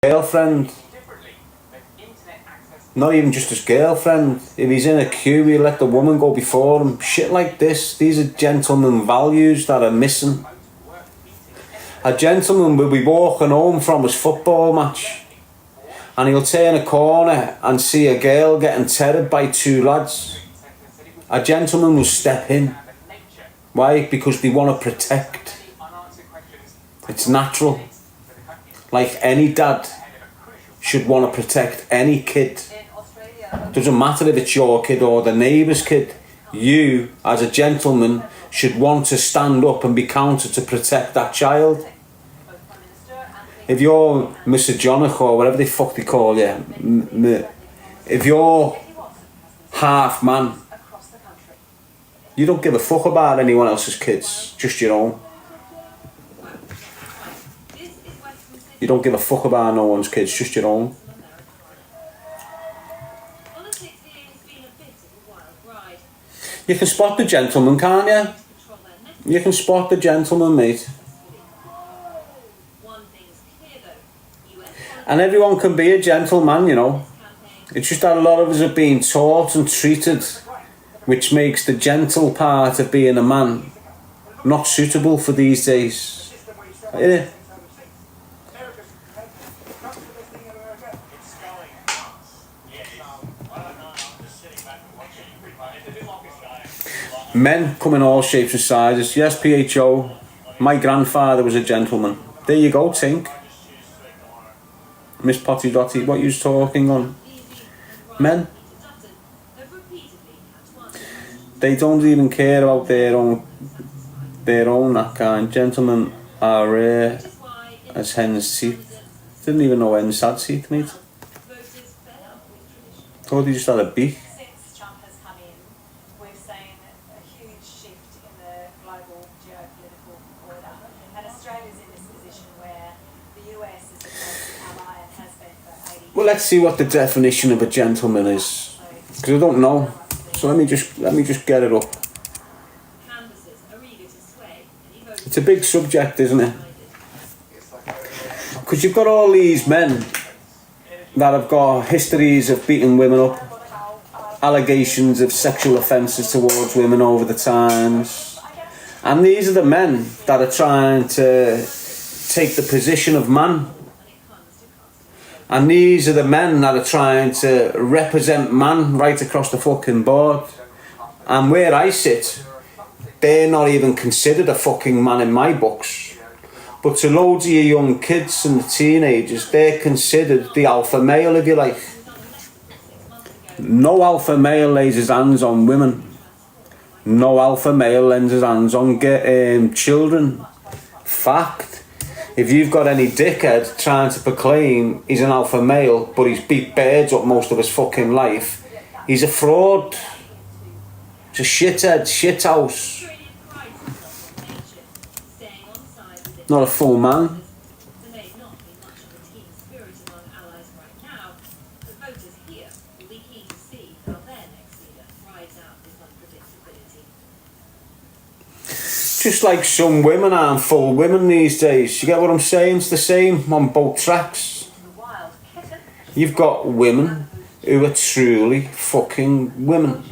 girlfriend, not even just his girlfriend, if he's in a queue, he'll let the woman go before him. Shit like this. These are gentleman values that are missing. A gentleman will be walking home from his football match and he'll turn a corner and see a girl getting tethered by two lads. A gentleman will step in. Why? Because they want to protect. It's natural. Like any dad should want to protect any kid. Doesn't matter if it's your kid or the neighbour's kid. You, as a gentleman, should want to stand up and be counted to protect that child. If you're misogynic or whatever the fuck they call you, if you're half man, you don't give a fuck about anyone else's kids, just your own. You don't give a fuck about no one's kids, just your own. You can spot the gentleman, can't you? You can spot the gentleman, mate. And everyone can be a gentleman, you know. It's just that a lot of us are being taught and treated, which makes the gentle part of being a man not suitable for these days. Yeah. Men come in all shapes and sizes. Yes, PHO. My grandfather was a gentleman. There you go, Tink. Miss Potty Dotty, what you talking on? Men. They don't even care about their own that kind. Gentlemen are rare as hen's teeth. Didn't even know hens had teeth, mate. Thought he just had a beak. Well, let's see what the definition of a gentleman is, because I don't know. So let me just get it up. It's a big subject, isn't it? Because you've got all these men that have got histories of beating women up, allegations of sexual offences towards women over the times, and these are the men that are trying to take the position of man. And these are the men that are trying to represent man right across the fucking board. And where I sit, they're not even considered a fucking man in my books. But to loads of your young kids and the teenagers, they're considered the alpha male, if you like. No alpha male lays his hands on women. No alpha male lays his hands on children. Fact. If you've got any dickhead trying to proclaim he's an alpha male, but he's beat birds up most of his fucking life, he's a fraud. He's a shithead, shithouse. Not a full man. Just like some women aren't full women these days. You get what I'm saying? It's the same on both tracks. You've got women who are truly fucking women.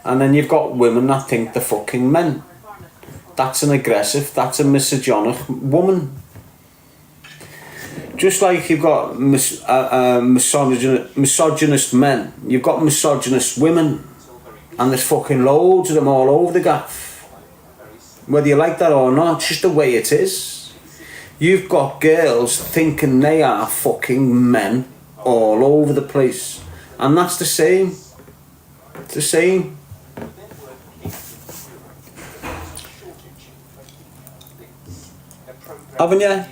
And then you've got women that think they're fucking men. That's an aggressive, that's a misogynic woman. Just like you've got misogynist men, you've got misogynist women. And there's fucking loads of them all over the gaff. Whether you like that or not, it's just the way it is. You've got girls thinking they are fucking men all over the place. And that's the same. It's the same. Haven't you?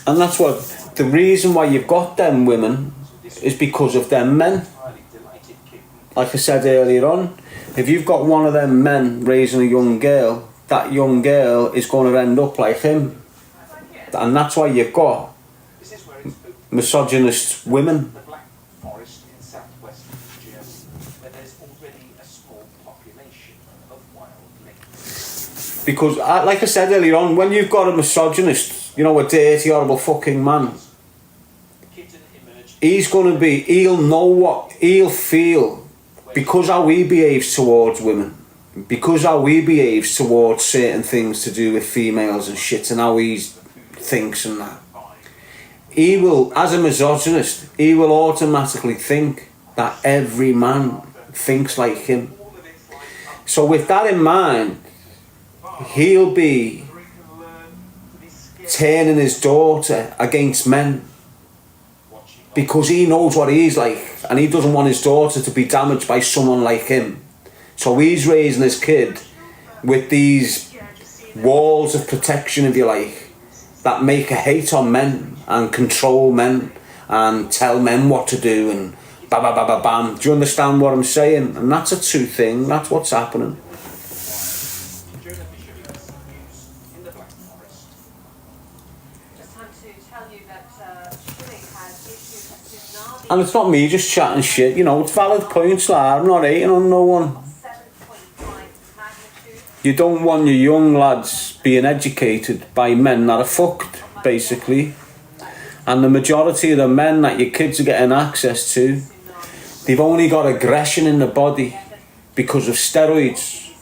And that's what, the reason why you've got them women is because of them men. Like I said earlier on, if you've got one of them men raising a young girl, that young girl is going to end up like him. And that's why you've got misogynist women. Because, like I said earlier on, when you've got a misogynist, you know, a dirty, horrible fucking man, he'll know what, he'll feel, because how he behaves towards women, because how he behaves towards certain things to do with females and shit, and how he thinks and that. He will, as a misogynist, he will automatically think that every man thinks like him. So with that in mind, he'll be turning his daughter against men because he knows what he's like and he doesn't want his daughter to be damaged by someone like him. So he's raising his kid with these walls of protection, if you like, that make a hate on men and control men and tell men what to do and bam, bam, bam, bam, bam. Do you understand what I'm saying? And that's a true thing. That's what's happening. And it's not me just chatting shit, you know, it's valid points, like, I'm not hating on no one. You don't want your young lads being educated by men that are fucked, basically. And the majority of the men that your kids are getting access to, they've only got aggression in the body because of steroids.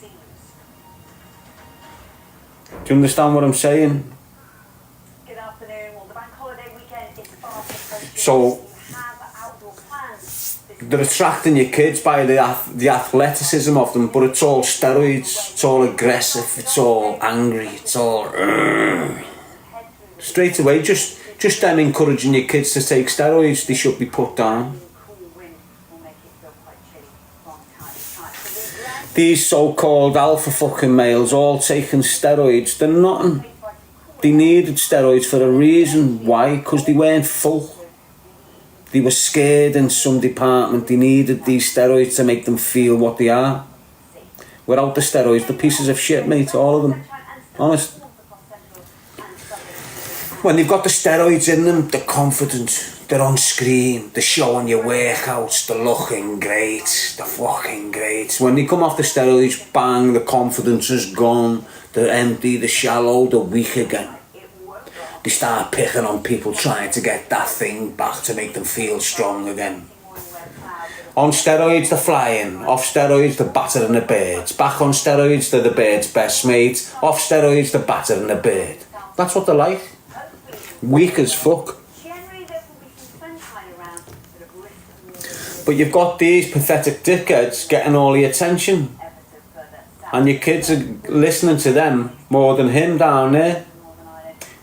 Do you understand what I'm saying? So they're attracting your kids by the athleticism of them, but it's all steroids, it's all aggressive, it's all angry, it's all straight away. Just them encouraging your kids to take steroids, they should be put down. These so-called alpha fucking males all taking steroids, they're nothing. They needed steroids for a reason. Why? Because they weren't full. They were scared in some department. They needed these steroids to make them feel what they are. Without the steroids, they're pieces of shit, mate, all of them. Honest. When they've got the steroids in them, they're confident, they're on screen, they're showing you workouts, they're looking great, they're fucking great. When they come off the steroids, bang, the confidence is gone, they're empty, they're shallow, they're weak again. They start picking on people, trying to get that thing back to make them feel strong again. On steroids, they're flying. Off steroids, they're battering the birds. Back on steroids, they're the bird's best mate. Off steroids, they're battering the bird. That's what they're like. Weak as fuck. But you've got these pathetic dickheads getting all the attention. And your kids are listening to them more than him down there.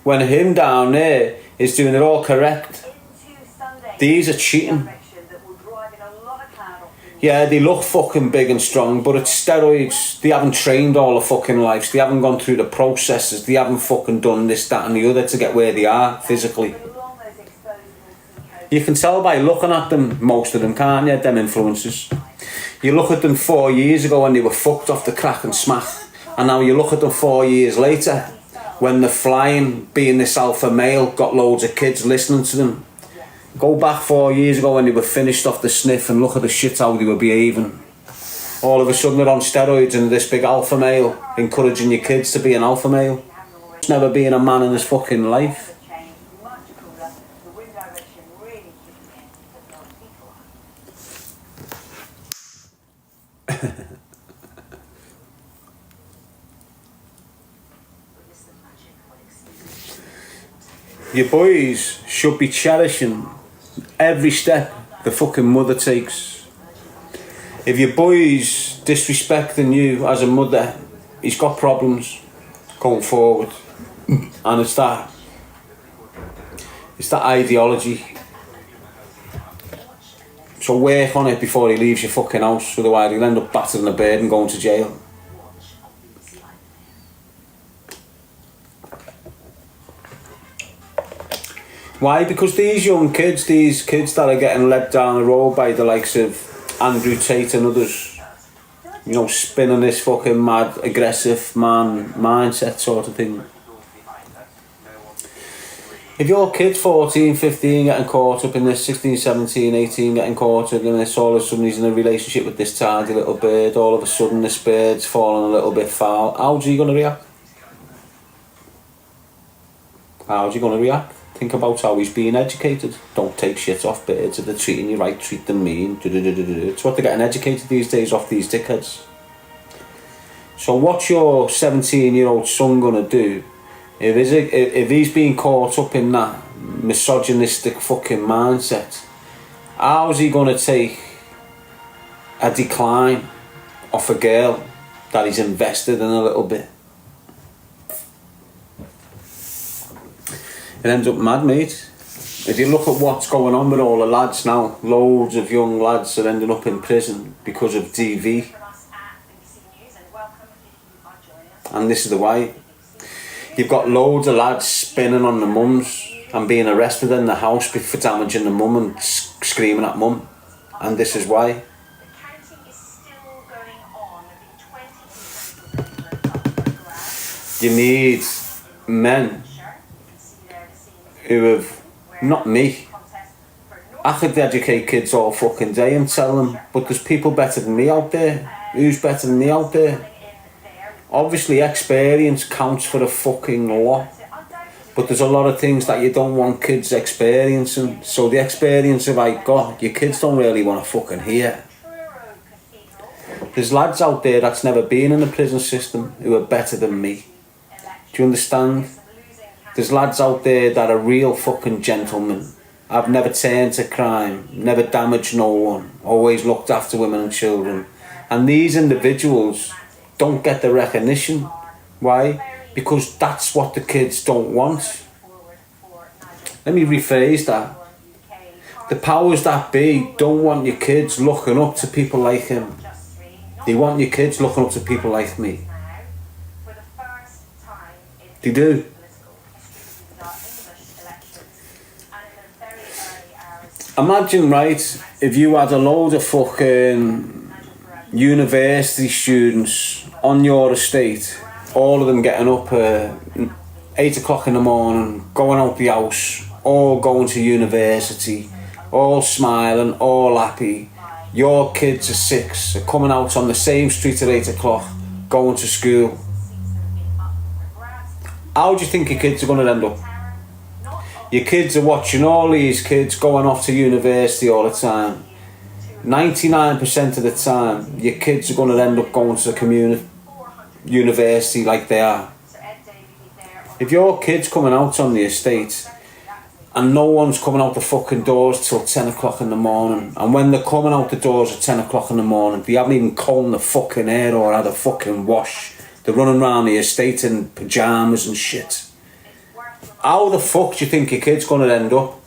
When him down there is doing it all correct. These are cheating. Yeah, they look fucking big and strong, but it's steroids. They haven't trained all their fucking lives. They haven't gone through the processes. They haven't fucking done this, that and the other to get where they are physically. You can tell by looking at them, most of them, can't you, them influencers. You look at them 4 years ago when they were fucked off the crack and smack. And now you look at them 4 years later when they're flying, being this alpha male, got loads of kids listening to them. Go back 4 years ago when they were finished off the sniff and look at the shit how they were behaving. All of a sudden they're on steroids and this big alpha male encouraging your kids to be an alpha male. He's never been a man in his fucking life. Your boys should be cherishing every step the fucking mother takes. If your boy's disrespecting you as a mother, he's got problems going forward. And it's that ideology. So work on it before he leaves your fucking house, otherwise he'll end up battering a bird and going to jail. Why? Because these young kids, these kids that are getting led down the road by the likes of Andrew Tate and others, you know, spinning this fucking mad, aggressive man mindset sort of thing. If your kid's 14, 15 getting caught up in this, 16, 17, 18 getting caught up in this, all of a sudden he's in a relationship with this tidy little bird, all of a sudden this bird's falling a little bit foul, how's he going to react? How's he going to react? Think about how he's being educated. Don't take shit off birds. If they're treating you right, treat them mean. It's what they're getting educated these days off these dickheads. So what's your 17-year-old son gonna do if he's being caught up in that misogynistic fucking mindset? How's he gonna take a decline off a girl that he's invested in a little bit? It ends up mad, mate. If you look at what's going on with all the lads now, loads of young lads are ending up in prison because of DV. And this is the way. You've got loads of lads spinning on the mums and being arrested in the house for damaging the mum and screaming at mum. And this is why. You need men who have, not me, I could educate kids all fucking day and tell them, but there's people better than me out there. Who's better than me out there? Obviously experience counts for a fucking lot, but there's a lot of things that you don't want kids experiencing. So the experience of I got, your kids don't really want to fucking hear. There's lads out there that's never been in the prison system who are better than me. Do you understand? There's lads out there that are real fucking gentlemen. I've never turned to crime, never damaged no one, always looked after women and children. And these individuals don't get the recognition. Why? Because that's what the kids don't want. Let me rephrase that. The powers that be don't want your kids looking up to people like him. They want your kids looking up to people like me. They do. Imagine, right, if you had a load of fucking university students on your estate, all of them getting up at 8 o'clock in the morning, going out the house, all going to university, all smiling, all happy. Your kids are 6, are coming out on the same street at 8 o'clock, going to school. How do you think your kids are going to end up? Your kids are watching all these kids going off to university all the time. 99% of the time, your kids are going to end up going to the university like they are. If your kid's coming out on the estate and no one's coming out the fucking doors till 10 o'clock in the morning, and when they're coming out the doors at 10 o'clock in the morning, they haven't even combed the fucking hair or had a fucking wash. They're running around the estate in pyjamas and shit. How the fuck do you think your kid's going to end up?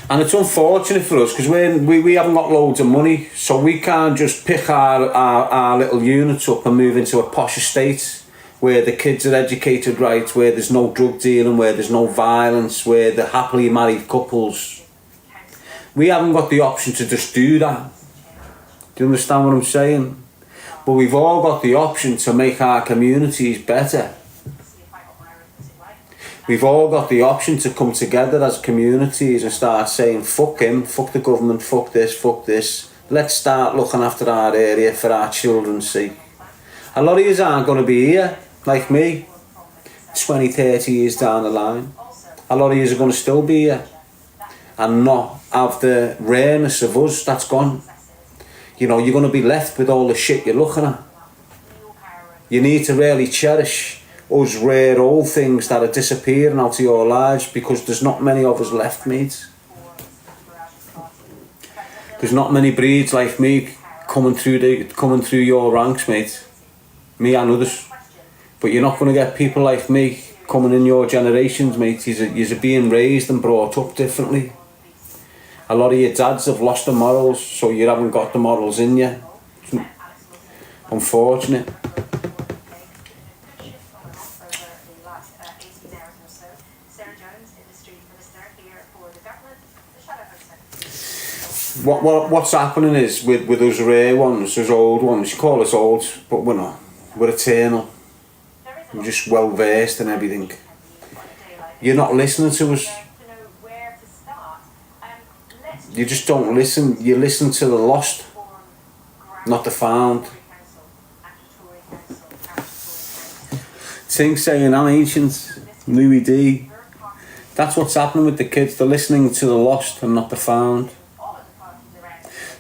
And it's unfortunate for us because we haven't got loads of money, so we can't just pick our little units up and move into a posh estate where the kids are educated right, where there's no drug dealing, where there's no violence, where they're happily married couples. We haven't got the option to just do that. Do you understand what I'm saying? But we've all got the option to make our communities better. We've all got the option to come together as communities and start saying, fuck him, fuck the government, fuck this, fuck this. Let's start looking after our area for our children's sake. A lot of yous aren't going to be here, like me, 20, 30 years down the line. A lot of yous are going to still be here and not have the rareness of us that's gone. You know, you're going to be left with all the shit you're looking at. You need to really cherish us rare old things that are disappearing out of your lives, because there's not many of us left, mate. There's not many breeds like me coming through your ranks, mate. Me and others. But you're not going to get people like me coming in your generations, mate. You're being raised and brought up differently. A lot of your dads have lost the morals, so you haven't got the morals in you. It's unfortunate. What's happening is with those rare ones, those old ones, you call us old, but we're not. We're eternal. We're just well versed in everything. You're not listening to us. You just don't listen. You listen to the lost, not the found. Think saying I'm ancient, Louis D. That's what's happening with the kids. They're listening to the lost and not the found.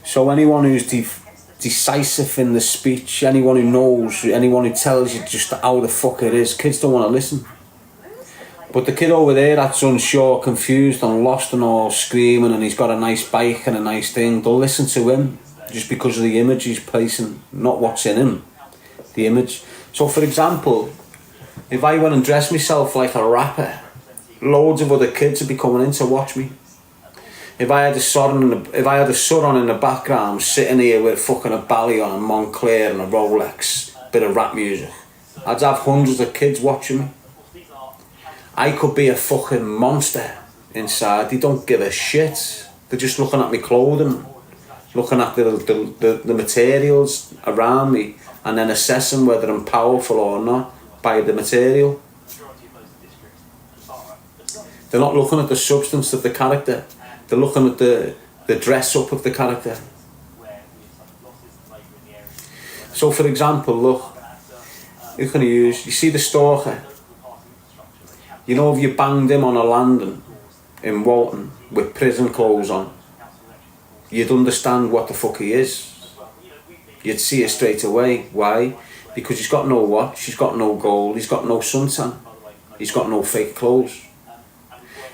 So anyone who's decisive in the speech, anyone who knows, anyone who tells you just how the fuck it is, kids don't want to listen. But the kid over there that's unsure, confused and lost and all screaming, and he's got a nice bike and a nice thing, they'll listen to him just because of the image he's placing, not what's in him, the image. So for example, if I went and dressed myself like a rapper, loads of other kids would be coming in to watch me. If I had a son on in the background sitting here with fucking a Bally on, a Montclair and a Rolex, bit of rap music, I'd have hundreds of kids watching me. I could be a fucking monster inside. They don't give a shit. They're just looking at my clothing, looking at the materials around me, and then assessing whether I'm powerful or not by the material. They're not looking at the substance of the character. They're looking at the dress up of the character. So for example, look, who can I use? You see the Stalker? You know, if you banged him on a landing in Walton with prison clothes on, you'd understand what the fuck he is. You'd see it straight away. Why? Because he's got no watch, he's got no gold, he's got no suntan, he's got no fake clothes.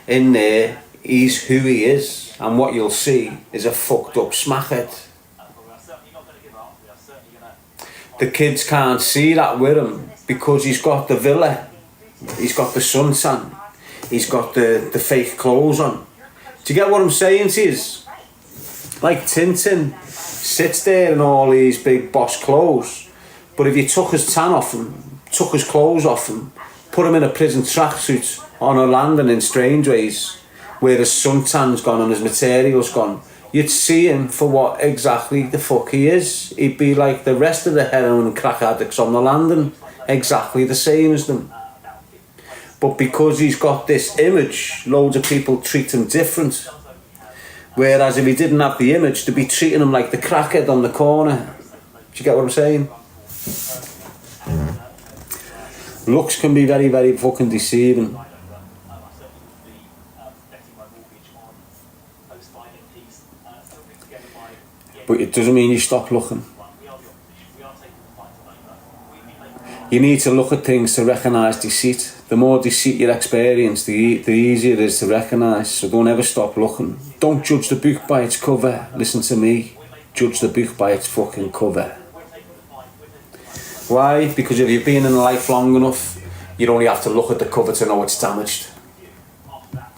In there, he's who he is, and what you'll see is a fucked up smackhead. The kids can't see that with him because he's got the villa, he's got the suntan, he's got the fake clothes on. Do you get what I'm saying to you? Like Tintin sits there in all these big boss clothes, but if you took his tan off him, took his clothes off him, put him in a prison tracksuit on a landing in Strangeways, where his suntan's gone and his material's gone, you'd see him for what exactly the fuck he is. He'd be like the rest of the heroin and crack addicts on the landing, exactly the same as them. But because he's got this image, loads of people treat him different. Whereas if he didn't have the image, they'd be treating him like the crackhead on the corner. Do you get what I'm saying? Looks can be very, very fucking deceiving. But it doesn't mean you stop looking. You need to look at things to recognise deceit. The more deceit you experience, the easier it is to recognise. So don't ever stop looking. Don't judge the book by its cover. Listen to me. Judge the book by its fucking cover. Why? Because if you've been in life long enough, you'd only have to look at the cover to know it's damaged.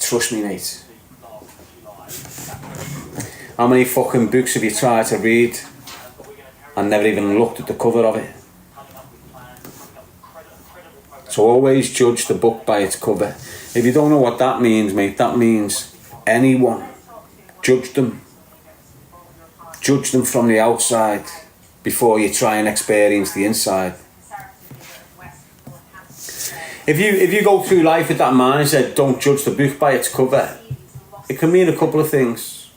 Trust me, mate. How many fucking books have you tried to read and never even looked at the cover of it? So always judge the book by its cover. If you don't know what that means, mate, that means anyone. Judge them. Judge them from the outside before you try and experience the inside. If you go through life with that mindset, don't judge the book by its cover, it can mean a couple of things.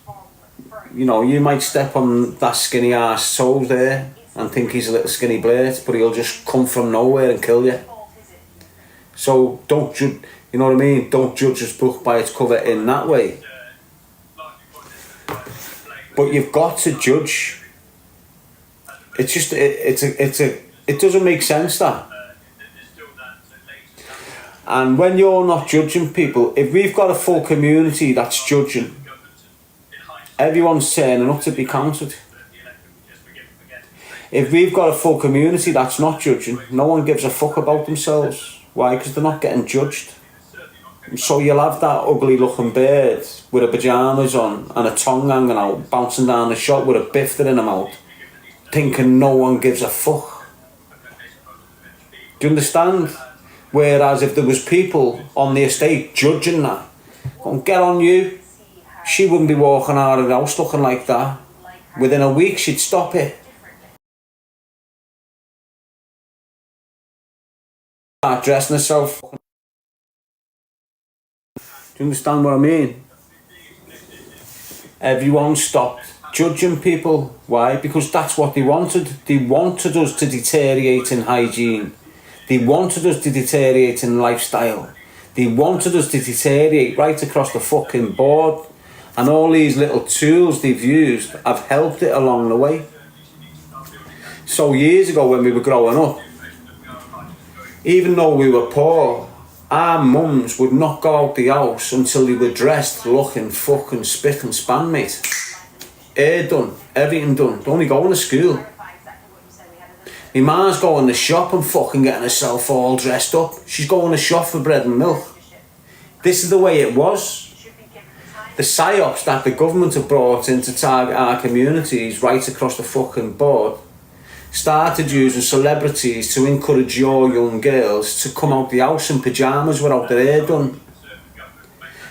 You know, you might step on that skinny ass toes there and think he's a little skinny blade, but he'll just come from nowhere and kill you. So don't judge, you know what I mean? Don't judge this book by its cover in that way. But you've got to judge. It's just, it doesn't make sense, that. And when you're not judging people, if we've got a full community that's judging, everyone's turning up to be counted. If we've got a full community that's not judging, no one gives a fuck about themselves. Why? Because they're not getting judged. So you'll have that ugly looking bird with her pyjamas on and a tongue hanging out, bouncing down the shop with a bifter in her mouth, thinking no one gives a fuck. Do you understand? Whereas if there was people on the estate judging that, going, get on you, she wouldn't be walking out of the house looking like that. Within a week she'd stop it. Start dressing herself. Do you understand what I mean? Everyone stopped judging people. Why? Because that's what they wanted. They wanted us to deteriorate in hygiene. They wanted us to deteriorate in lifestyle. They wanted us to deteriorate right across the fucking board. And all these little tools they've used have helped it along the way. So years ago when we were growing up, even though we were poor, our mums would not go out the house until they were dressed, looking fucking spick and span, mate. Hair done, everything done. They're only going to school. My ma's going to shop and fucking getting herself all dressed up. She's going to shop for bread and milk. This is the way it was. The psyops that the government have brought in to target our communities right across the fucking board started using celebrities to encourage your young girls to come out the house in pyjamas without their hair done.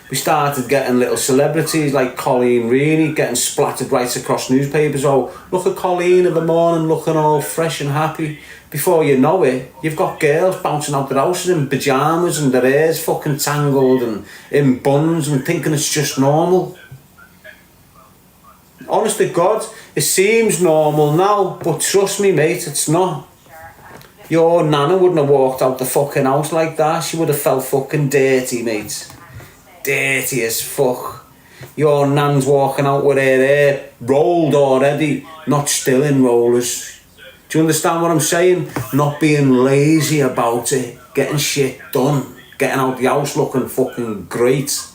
We started getting little celebrities like Colleen Reaney getting splattered right across newspapers. Oh, look at Colleen in the morning looking all fresh and happy. Before you know it, you've got girls bouncing out their houses in pyjamas and their hair's fucking tangled and in buns and thinking it's just normal. Honest to God, it seems normal now, but trust me, mate, it's not. Your nana wouldn't have walked out the fucking house like that. She would have felt fucking dirty, mate. Dirty as fuck. Your nan's walking out with her hair rolled already, not still in rollers. Do you understand what I'm saying? Not being lazy about it, getting shit done, getting out the house looking fucking great.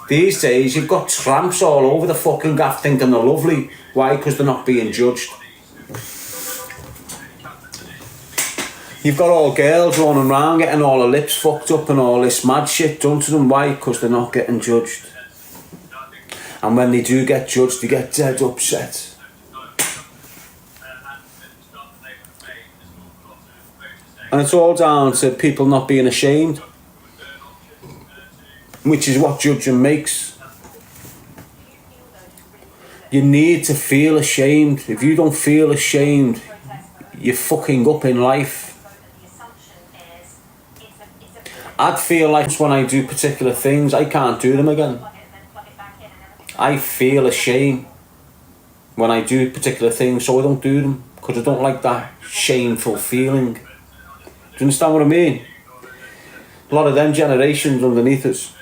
These days, you've got tramps all over the fucking gaff thinking they're lovely. Why? Because they're not being judged. You've got all girls running around getting all their lips fucked up and all this mad shit done to them. Why? Because they're not getting judged. And when they do get judged, they get dead upset. And it's all down to people not being ashamed. Which is what judging makes. You need to feel ashamed. If you don't feel ashamed, you're fucking up in life. I'd feel like when I do particular things, I can't do them again. I feel ashamed when I do particular things, so I don't do them, because I don't like that shameful feeling. Do you understand what I mean? A lot of them generations underneath us,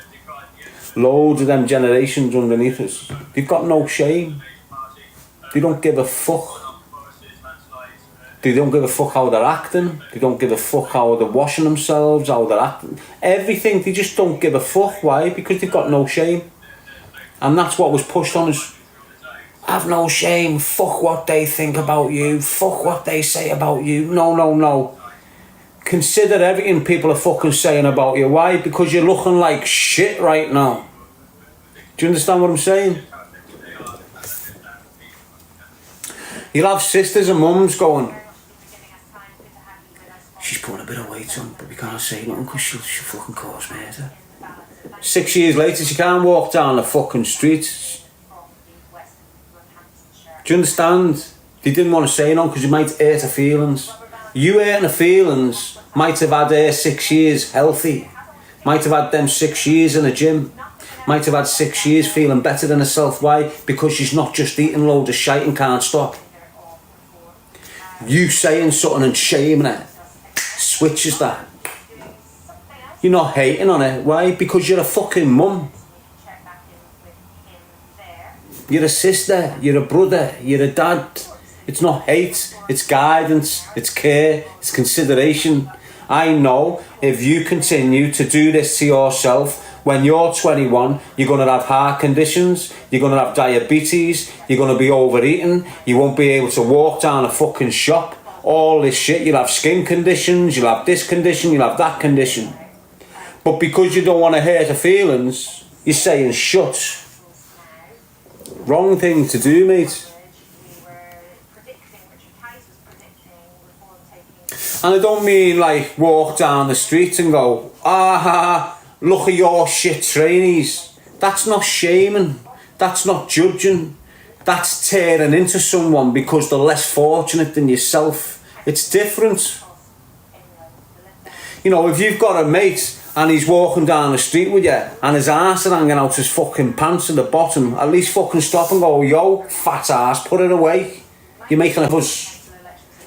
loads of them generations underneath us, they've got no shame. They don't give a fuck. They don't give a fuck how they're acting. They don't give a fuck how they're washing themselves, how they're acting. Everything, they just don't give a fuck. Why? Because they've got no shame. And that's what was pushed on us. Have no shame. Fuck what they think about you. Fuck what they say about you. No, no, no. Consider everything people are fucking saying about you. Why? Because you're looking like shit right now. Do you understand what I'm saying? You'll have sisters and mums going, she's putting a bit of weight on, but we can't say nothing because she'll fucking cause murder. 6 years later, she can't walk down the fucking street. Do you understand? They didn't want to say nothing because you might hurt her feelings. You hurting her feelings might have had her 6 years healthy. Might have had them 6 years in the gym. Might have had 6 years feeling better than herself. Why? Because she's not just eating loads of shite and can't stop. You saying something and shaming her switches that. You're not hating on her. Why? Because you're a fucking mum. You're a sister, you're a brother, you're a dad. It's not hate, it's guidance, it's care, it's consideration. I know if you continue to do this to yourself, when you're 21, you're going to have heart conditions, you're going to have diabetes, you're going to be overeating, you won't be able to walk down a fucking shop, all this shit. You'll have skin conditions, you'll have this condition, you'll have that condition. But because you don't want to hurt her feelings, you're saying shut. Wrong thing to do, mate. And I don't mean like walk down the street and go, look at your shit trainees. That's not shaming. That's not judging. That's tearing into someone because they're less fortunate than yourself. It's different. You know, if you've got a mate and he's walking down the street with you and his arse is hanging out his fucking pants at the bottom, at least fucking stop and go, yo, fat ass, put it away. You're making a fuss.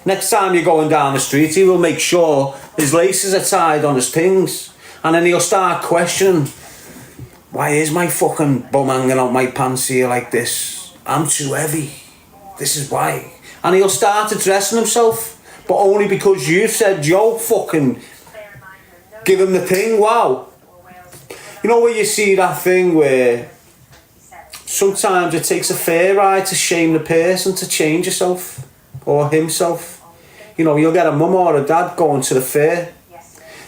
Next time you're going down the street, he will make sure His laces are tied on his things. And then he'll start questioning, why is my fucking bum hanging out my pants here like this? I'm too heavy. This is why. And he'll start addressing himself. But only because you've said, yo, fucking give him the thing. Wow. You know where you see that thing where sometimes it takes a fair ride to shame the person to change herself or himself. You know, you'll get a mum or a dad going to the fair.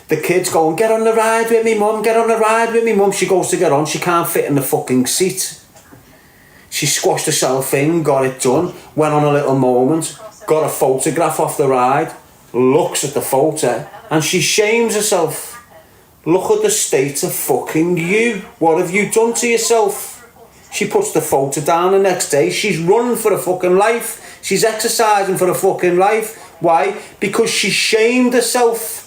The kid's going, get on the ride with me, mum, get on the ride with me, mum. She goes to get on, she can't fit in the fucking seat. She squashed herself in, got it done, went on a little moment, got a photograph off the ride, looks at the photo, and she shames herself. Look at the state of fucking you. What have you done to yourself? She puts the photo down the next day. She's running for her fucking life. She's exercising for her fucking life. Why? Because she shamed herself.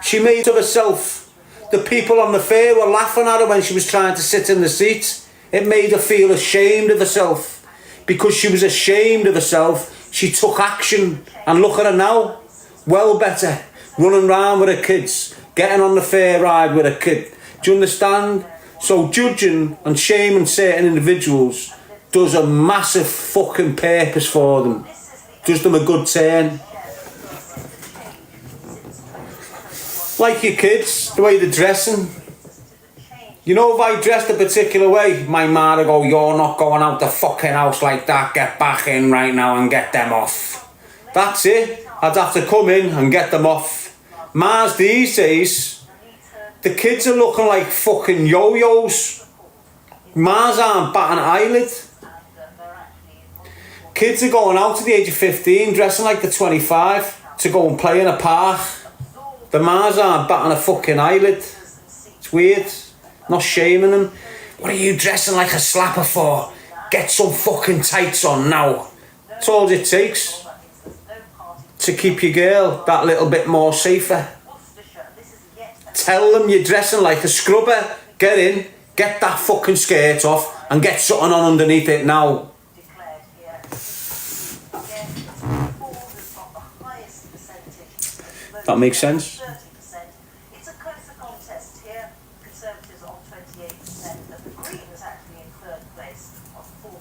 She made of herself. The people on the fair were laughing at her when she was trying to sit in the seat. It made her feel ashamed of herself. Because she was ashamed of herself, she took action. And look at her now. Well better. Running around with her kids. Getting on the fair ride with her kid. Do you understand? So judging and shaming certain individuals does a massive fucking purpose for them. Does them a good turn. Like your kids, the way they're dressing. You know, if I dressed a particular way, my ma would go, you're not going out the fucking house like that, get back in right now and get them off. That's it. I'd have to come in and get them off. Ma's these days, the kids are looking like fucking yo-yos. Ma's aren't batting an eyelid. Kids are going out to the age of 15, dressing like they're 25, to go and play in a park. The ma's aren't batting a fucking eyelid. It's weird. Not shaming them. What are you dressing like a slapper for? Get some fucking tights on now. That's all it takes to keep your girl that little bit more safer. Tell them you're dressing like a scrubber. Get in, get that fucking skirt off and get something on underneath it now. That makes sense. It's a closer contest here. Conservatives on 28%, and the Greens actually in third place on 14%.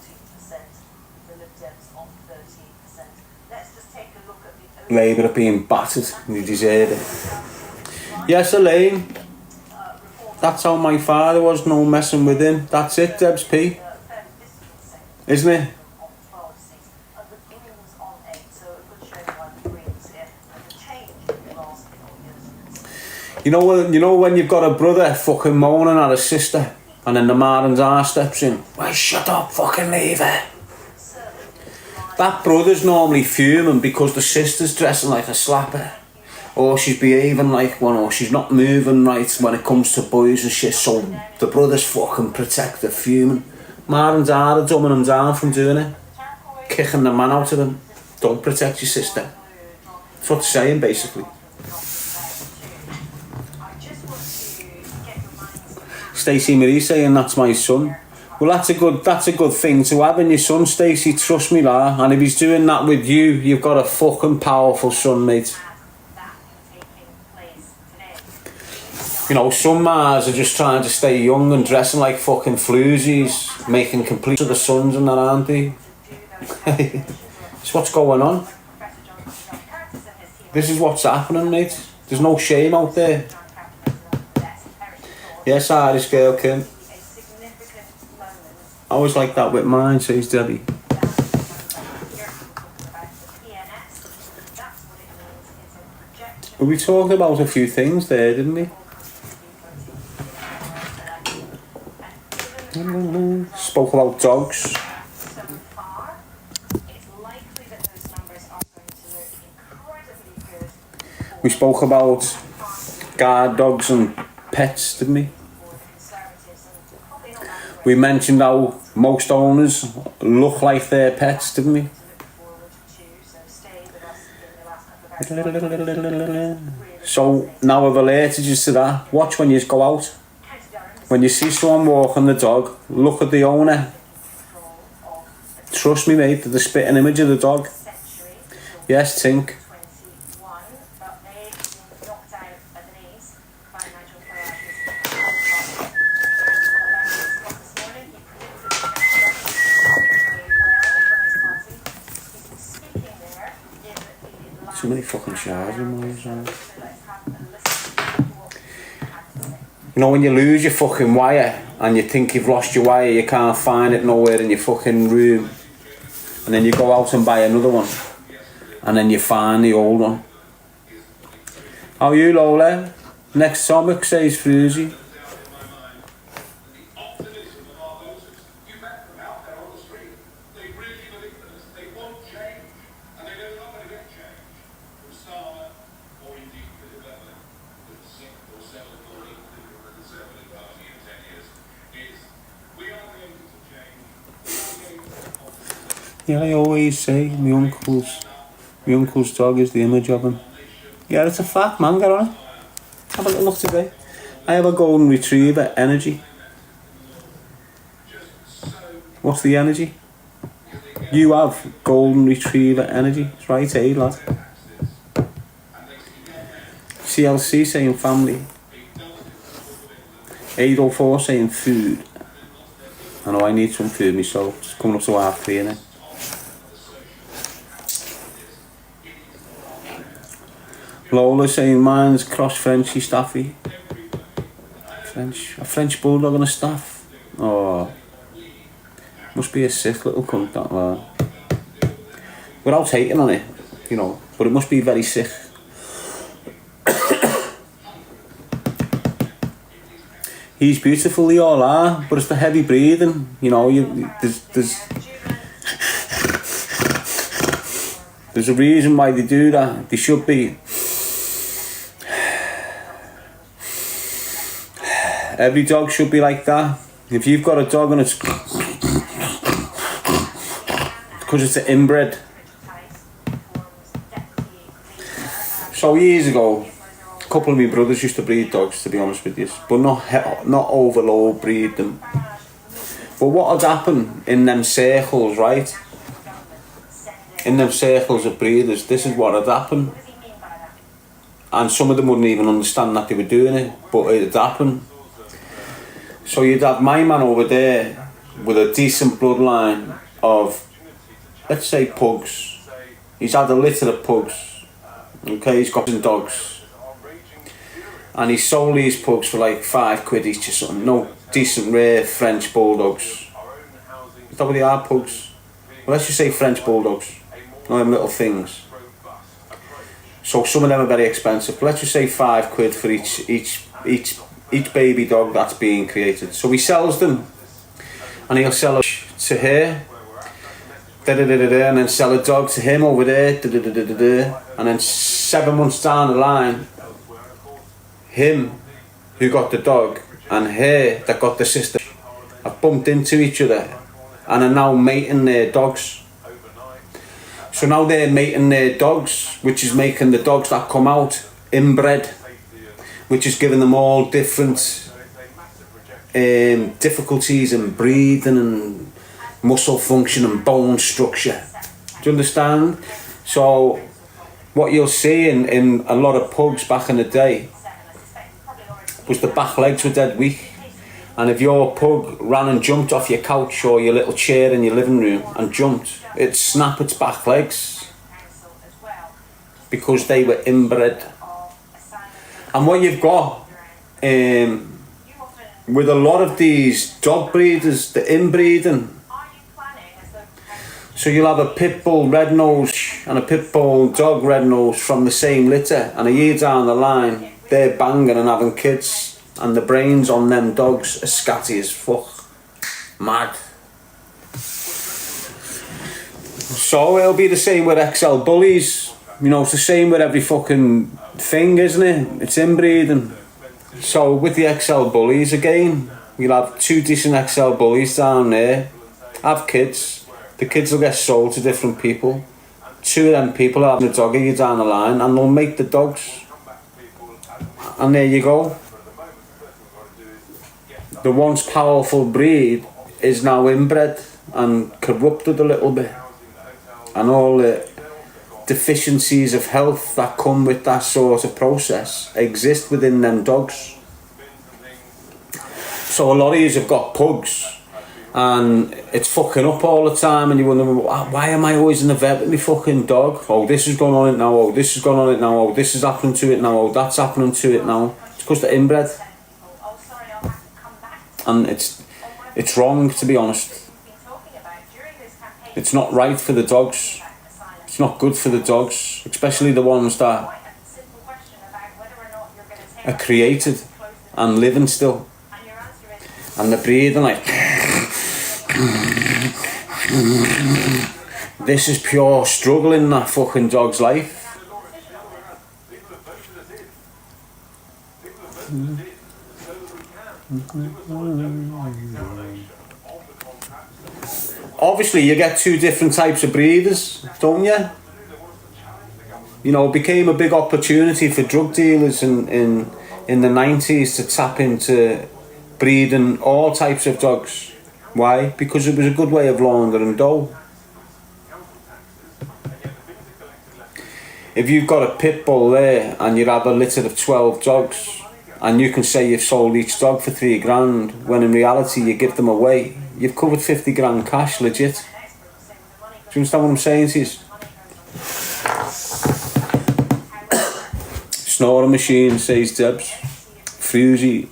The Lib Dems on 13%. Let's just take a look at the Labour are being battered, and you deserve it. Yes, Elaine. That's how my father was. No messing with him. That's it, Debs P. Isn't it? You know when you've got a brother fucking moaning at a sister and then the Martin's arse steps in. Well, shut up, fucking leave her. That brother's normally fuming because the sister's dressing like a slapper. Or she's behaving like one, or she's not moving right when it comes to boys and shit. So the brother's fucking protective, fuming. Martin's hard at dumbing him down from doing it. Kicking the man out of him. Don't protect your sister. That's what they're saying, basically. Stacey Marie saying that's my son. Well, that's a good thing to have in your son, Stacey. Trust me, that. And if he's doing that with you, you've got a fucking powerful son, mate. You know, some Mars are just trying to stay young and dressing like fucking floozies, making complete of the sons and that, aren't they? It's what's going on. This is what's happening, mate. There's no shame out there. Yes, Irish girl, Kim. I always like that with mine, says Debbie. We talked about a few things there, didn't we? Spoke about dogs. We spoke about guard dogs and pets, didn't we? We mentioned how most owners look like their pets, didn't we? So now I've alerted you to that. Watch when you go out. When you see someone walking the dog, look at the owner. Trust me, mate, the spitting image of the dog. Yes, Tink. too many fucking charging wires on. You know when you lose your fucking wire and you think you've lost your wire, you can't find it nowhere in your fucking room, and then you go out and buy another one, and then you find the old one. How are you, Lola? Next topic says Fruzy. Yeah, I always say my uncle's dog is the image of him. Yeah, it's a fact, man. Get on it. Have a little look today. I have a golden retriever energy. What's the energy? You have golden retriever energy. It's right, eh, lad? CLC saying family. 804 saying food. I know I need some food myself. It's coming up to 3:30 now. Lola saying mine's cross Frenchy Staffy. A French bulldog and a staff. Oh, must be a sick little cunt that lad. Without hating on it, you know, but it must be very sick. He's beautiful, they all are, but it's the heavy breathing, you know. There's a reason why they do that. They should be. Every dog should be like that. If you've got a dog and it's because it's an inbred. So years ago, a couple of my brothers used to breed dogs, to be honest with you, but not overload breed them. But what would happen in them circles, right? In them circles of breeders, this is what would happen. And some of them wouldn't even understand that they were doing it, but it'd happen. So you'd have my man over there with a decent bloodline of, let's say, pugs. He's had a litter of pugs. Okay, he's got some dogs. And he sold these pugs for like £5 each or something. No, decent rare French bulldogs. Is that what they are, pugs? Well, let's just say French bulldogs. No, them little things. So some of them are very expensive. But let's just say £5 for each baby dog that's being created. So he sells them, and he'll sell a to her, and then sell a dog to him over there, and then 7 months down the line, him who got the dog and her that got the sister have bumped into each other and are now mating their dogs. So now they're mating their dogs, which is making the dogs that come out inbred, which is giving them all different difficulties in breathing and muscle function and bone structure. Do you understand? So what you'll see in a lot of pugs back in the day was the back legs were dead weak. And if your pug ran and jumped off your couch or your little chair in your living room and jumped, it'd snap its back legs because they were inbred. And what you've got with a lot of these dog breeders, the inbreeding, so you'll have a pit bull red nose and a pit bull dog red nose from the same litter, and a year down the line they're banging and having kids, and the brains on them dogs are scatty as fuck. Mad. So it'll be the same with XL bullies. You know, it's the same with every fucking thing, isn't it? It's inbreeding. So with the XL bullies again, you'll have 2 decent XL bullies down there, have kids. The kids will get sold to different people. 2 of them people are having a dog you down the line, and they'll make the dogs. And there you go. The once powerful breed is now inbred and corrupted a little bit. And all the deficiencies of health that come with that sort of process exist within them dogs. So a lot of yous have got pugs and it's fucking up all the time, and you wonder, why am I always in the vet with my fucking dog? Oh, this is going on it now. Oh, this is going on it now. Oh, this is happening to it now. Oh, that's happening to it now. It's because they're inbred, and it's wrong, to be honest. It's not right for the dogs. It's not good for the dogs, especially the ones that are created and living still, and they're breathing like. This is pure struggle in that fucking dog's life. Obviously you get two different types of breeders, don't you? You know, it became a big opportunity for drug dealers in the 90s to tap into breeding all types of dogs. Why? Because it was a good way of laundering dough. If you've got a pit bull there and you have a litter of 12 dogs and you can say you've sold each dog for $3,000, when in reality you give them away, you've covered 50 grand cash, legit. Do you understand what I'm saying to you? Snoring machine, says Debs. Fruzy.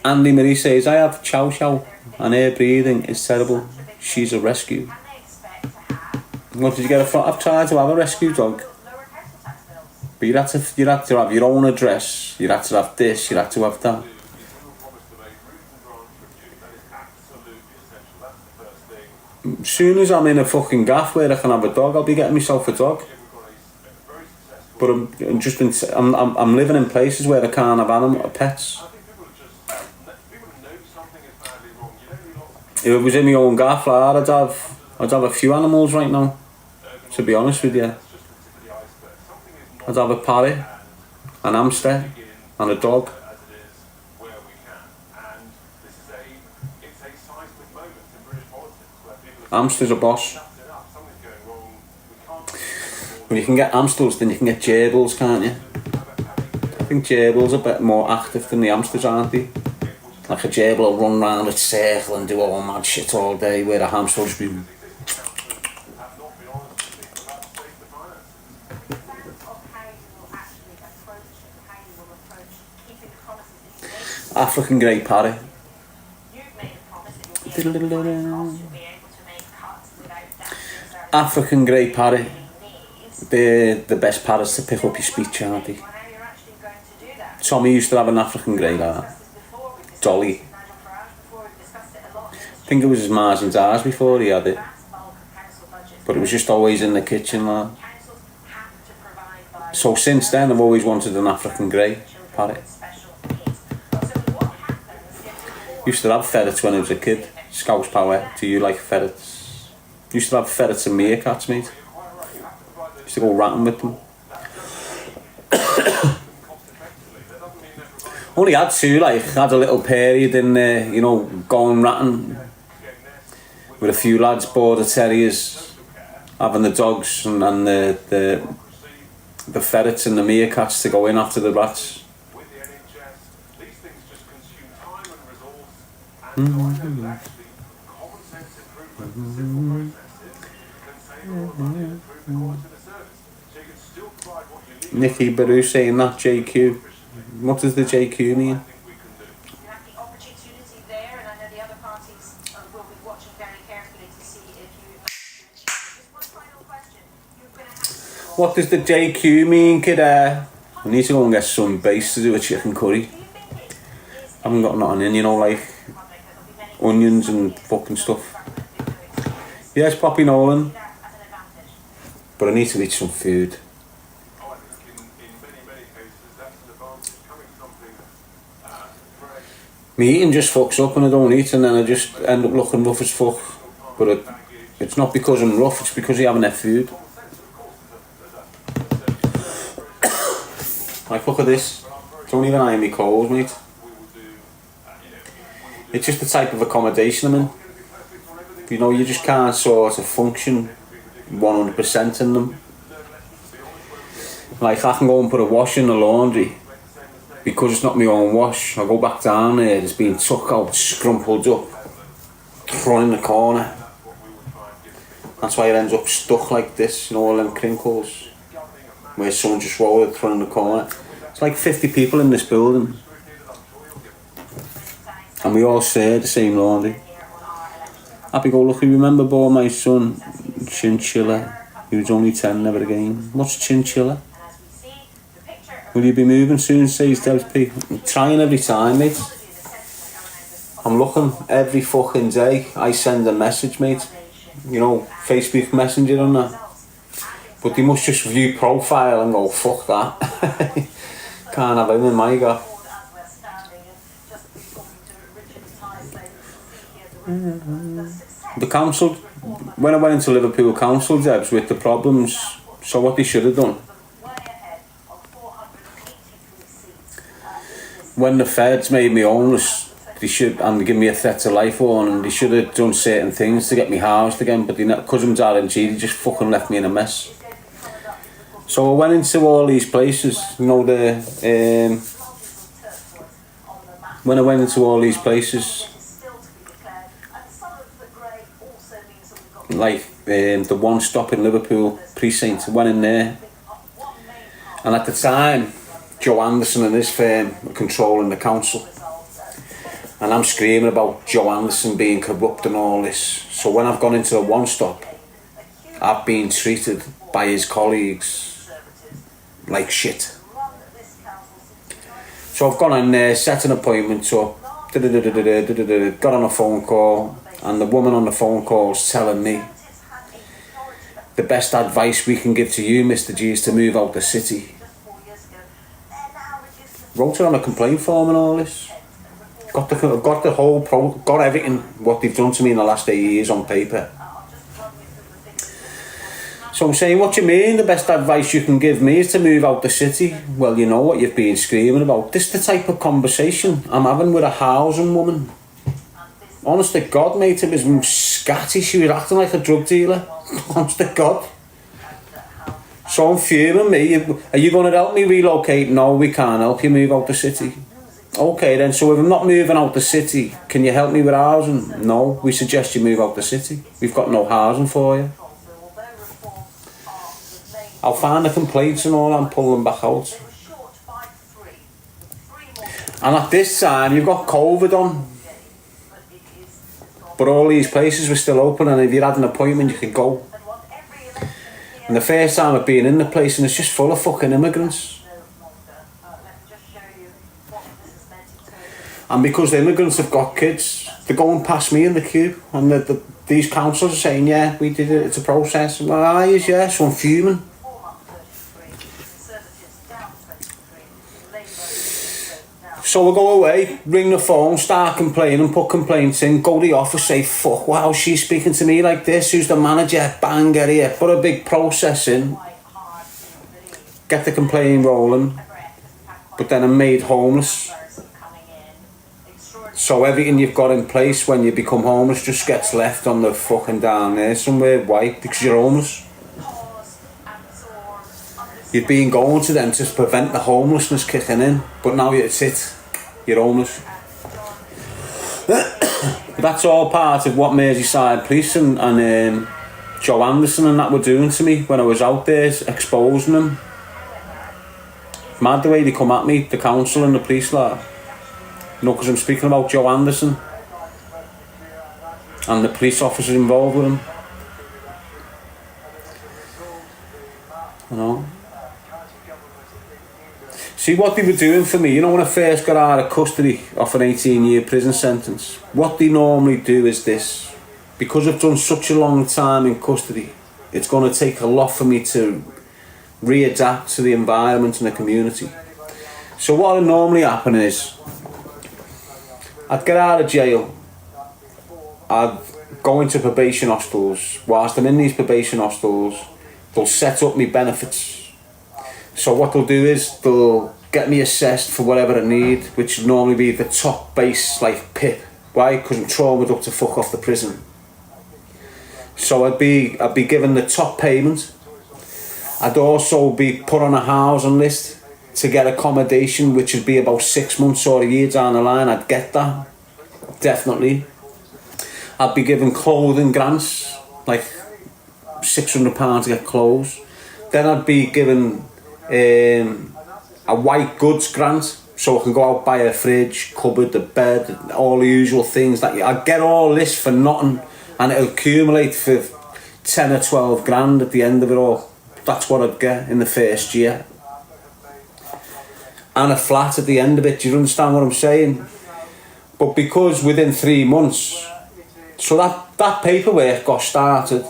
Andy Marie says, I have Chow Chow and her breathing is terrible. She's a rescue. What did you get her from? I've tried to have a rescue dog. But you had to have your own address. You had to have this, you had to have that. As soon as I'm in a fucking gaff where I can have a dog, I'll be getting myself a dog. But I'm living in places where I can't have pets. If it was in my own gaff, I'd have a few animals right now, to be honest with you. I'd have a parrot, an hamster, and a dog. Hamster's a boss. When you can get hamsters, then you can get gerbils, can't you? I think gerbils are a bit more active than the hamsters, aren't they? Like a gerbil will run round its circle and do all mad shit all day, where a hamster will just be... African grey parrot. African grey parrot. They're the best parrots to pick up your speech, aren't they? Tommy used to have an African grey like that. Dolly. I think it was his Mars and Dars before he had it. But it was just always in the kitchen, like. So since then I've always wanted an African grey parrot. Used to have ferrets when I was a kid. Scouse power. Do you like ferrets? Used to have ferrets and meerkats, mate. Used to go ratting with them. Only had two, like, had a little period in there, you know, going ratting with a few lads, border terriers, having the dogs and the ferrets and the meerkats to go in after the rats. Nicky Baru saying that JQ. What does the JQ mean? What does the JQ mean, kid? I need to go and get some base to do a chicken curry. I haven't got nothing in, you know, like onions and fucking stuff. Yes, Poppy Nolan. But I need to eat some food. My eating just fucks up and I don't eat, and then I just end up looking rough as fuck. But it's not because I'm rough, it's because I haven't had food. Like, look at this. Don't even iron me clothes, mate. It's just the type of accommodation I'm in. You know, you just can't sort of function 100% in them. Like, I can go and put a wash in the laundry because it's not my own wash, I go back down there, it's been took out, scrumpled up, thrown in the corner. That's why it ends up stuck like this, you know, all them crinkles, where someone just rolled it, thrown in the corner. It's like 50 people in this building, and we all share the same laundry. Happy-go-lucky, remember bought my son chinchilla. He was only 10, never again. What's chinchilla? Will you be moving soon, says Debs P. I'm trying every time, mate. I'm looking every fucking day. I send a message, mate. You know, Facebook Messenger and that. But they must just view profile and go, fuck that. Can't have him in my gap. The council, when I went into Liverpool Council, Debs, with the problems, so what they should have done, when the feds made me homeless, they should, and give me a threat to life warning, they should have done certain things to get me housed again, but because I'm Darren, they just fucking left me in a mess. So I went into all these places, you know, when I went into all these places, like the one stop in Liverpool precinct, I went in there, and at the time Joe Anderson and his firm were controlling the council, and I'm screaming about Joe Anderson being corrupt and all this. So when I've gone into the one stop, I've been treated by his colleagues like shit. So I've gone in there, set an appointment up, got on a phone call, and the woman on the phone call's telling me, the best advice we can give to you, Mr. G, is to move out the city. Wrote her on a complaint form and all this. Got the whole got everything, what they've done to me in the last 8 years on paper. So I'm saying, what do you mean the best advice you can give me is to move out the city? Well, you know what you've been screaming about. This is the type of conversation I'm having with a housing woman. Honest to God, mate, it was scatty. She was acting like a drug dealer. Honest to God. So I'm fuming, me. Are you going to help me relocate? No, we can't help you move out the city. Okay then, so if I'm not moving out the city, can you help me with housing? No, we suggest you move out the city. We've got no housing for you. I'll find the complaints and all and pull them back out. And at this time, you've got COVID on. But all these places were still open, and if you had an appointment, you could go. And the first time I've been in the place, and it's just full of fucking immigrants. And because the immigrants have got kids, they're going past me in the queue, and these councils are saying, yeah, we did it, it's a process. Well, yeah, so I'm fuming. So we'll go away, ring the phone, start complaining, put complaints in, go to the office, say, fuck, wow, she's speaking to me like this, who's the manager, bang, get here, put a big process in, get the complaint rolling, but then I'm made homeless. So everything you've got in place when you become homeless just gets left on the fucking down there somewhere, why? Because you're homeless. You've been going to them to prevent the homelessness kicking in, but now it's it. You're homeless. But that's all part of what Merseyside Police and Joe Anderson and that were doing to me when I was out there, exposing them. Mad the way they come at me, the council and the police, like. You know, because I'm speaking about Joe Anderson and the police officers involved with him. You know. See what they were doing for me, you know, when I first got out of custody off an 18-year prison sentence, what they normally do is this. Because I've done such a long time in custody, it's going to take a lot for me to readapt to the environment and the community. So what would normally happen is, I'd get out of jail, I'd go into probation hostels. Whilst I'm in these probation hostels, they'll set up me benefits. So what they'll do is they'll get me assessed for whatever I need, which would normally be the top base, like PIP. Why? Because I'm traumaed up to fuck off the prison. So I'd be given the top payment. I'd also be put on a housing list to get accommodation, which would be about 6 months or a year down the line, I'd get that, definitely. I'd be given clothing grants, like £600 to get clothes. Then I'd be given a white goods grant, so I can go out, buy a fridge, cupboard, a bed, all the usual things. I'd get all this for nothing, and it'll accumulate for 10 or 12 grand at the end of it all. That's what I'd get in the first year. And a flat at the end of it, do you understand what I'm saying? But because within 3 months, so that paperwork got started,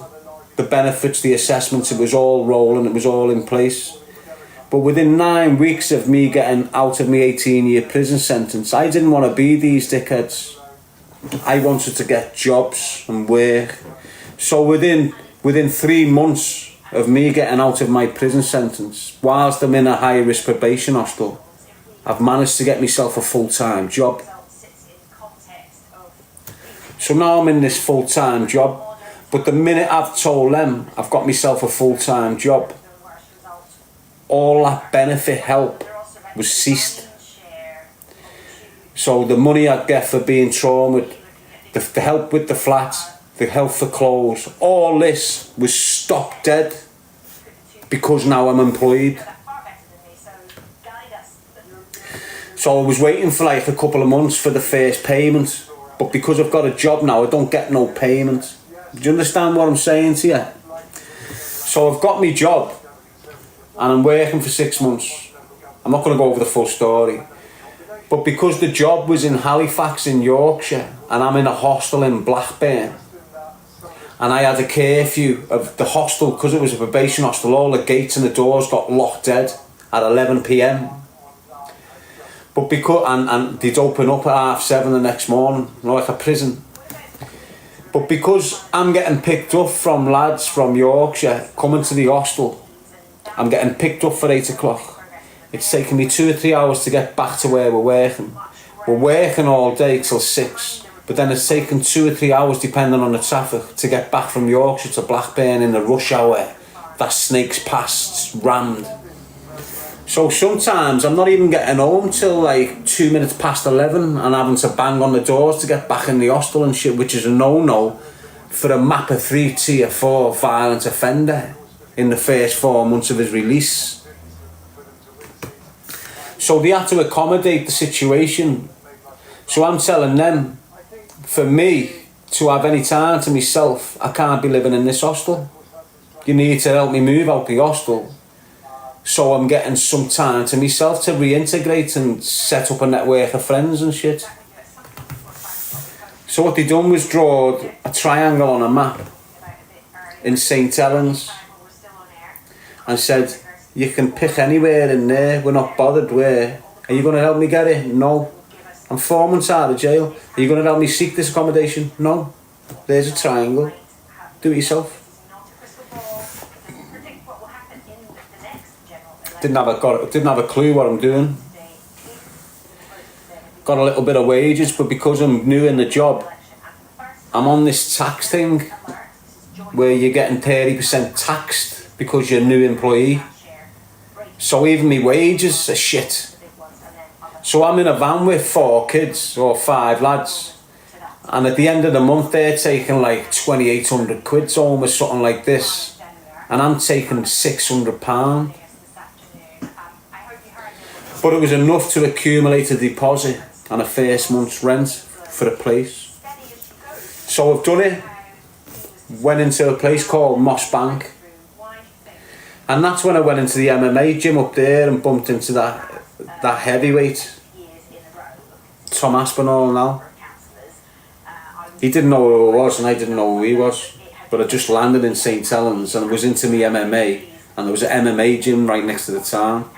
the benefits, the assessments, it was all rolling, it was all in place. But within 9 weeks of me getting out of my 18-year prison sentence, I didn't want to be these dickheads. I wanted to get jobs and work. So within 3 months of me getting out of my prison sentence, whilst I'm in a high-risk probation hostel, I've managed to get myself a full-time job. So now I'm in this full-time job, but the minute I've told them I've got myself a full-time job, all that benefit help was ceased. So the money I'd get for being traumatized, the help with the flat, the help for clothes, all this was stopped dead because now I'm employed. So I was waiting for like a couple of months for the first payment, but because I've got a job now, I don't get no payment. Do you understand what I'm saying to you? So I've got my job and I'm working for 6 months. I'm not going to go over the full story, but because the job was in Halifax in Yorkshire and I'm in a hostel in Blackburn, and I had a curfew of the hostel, because it was a probation hostel, all the gates and the doors got locked dead at 11 p.m. But because, and they'd open up at 7:30 the next morning, you know, like a prison. But because I'm getting picked up from lads from Yorkshire coming to the hostel, I'm getting picked up for 8 o'clock. It's taking me 2 or 3 hours to get back to where we're working. We're working all day till 6, but then it's taken 2 or 3 hours, depending on the traffic, to get back from Yorkshire to Blackburn in the rush hour. That snake's past rammed. So sometimes I'm not even getting home till like 2 minutes past 11 and having to bang on the doors to get back in the hostel and shit, which is a no-no for a MAPA 3 Tier 4 violent offender in the first 4 months of his release. So they had to accommodate the situation. So I'm telling them, for me to have any time to myself, I can't be living in this hostel. You need to help me move out the hostel, so I'm getting some time to myself to reintegrate and set up a network of friends and shit. So what they done was draw a triangle on a map in St Helens and said, you can pick anywhere in there, we're not bothered where. Are you going to help me get it? No. I'm 4 months out of jail. Are you going to help me seek this accommodation? No. There's a triangle. Do it yourself. Didn't have a clue what I'm doing. Got a little bit of wages, but because I'm new in the job, I'm on this tax thing where you're getting 30% taxed because you're a new employee. So even my wages are shit. So I'm in a van with 4 kids or 5 lads, and at the end of the month they're taking like 2,800 quid home or something like this, and I'm taking £600. But it was enough to accumulate a deposit and a first month's rent for a place. So I've done it. Went into a place called Moss Bank. And that's when I went into the MMA gym up there and bumped into that heavyweight, Tom Aspinall now. He didn't know who I was and I didn't know who he was. But I just landed in St Helens and I was into me MMA, and there was an MMA gym right next to the town.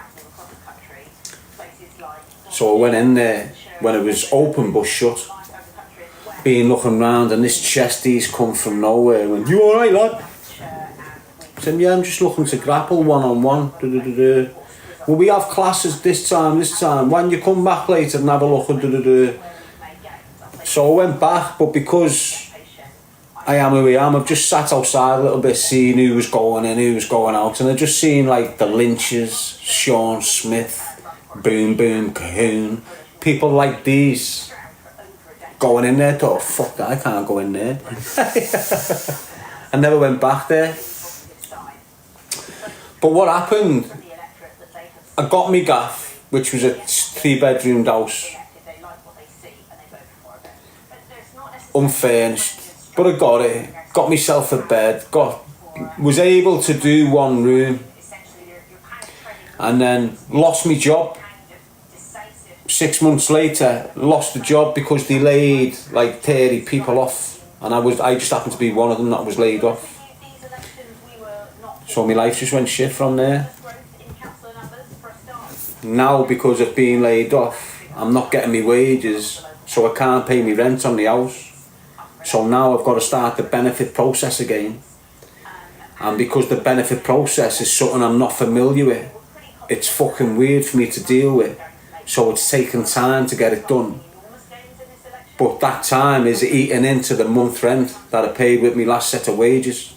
So I went in there when it was open but shut, been looking round, and this chestie's come from nowhere and went, "You alright, lad?" I said, "Yeah, I'm just looking to grapple one-on-one. Will we have classes this time? Why don't you come back later and have a look?" So I went back, but because I am who I am, I've just sat outside a little bit, seeing who was going in, who was going out, and I just seen like the Lynches, Sean Smith, Boom, boom, cahoon. People like these going in there, thought, fuck that, I can't go in there. I never went back there. But what happened, I got me gaff, which was a 3-bedroomed house, unfurnished, but I got it, got myself a bed, was able to do one room, and then lost my job. 6 months later, lost the job because they laid like 30 people off, and I just happened to be one of them that was laid off. So my life just went shit from there. Now, because of being laid off, I'm not getting my wages, so I can't pay my rent on the house. So now I've got to start the benefit process again. And because the benefit process is something I'm not familiar with, it's fucking weird for me to deal with. So it's taken time to get it done. But that time is eating into the month rent that I paid with my last set of wages.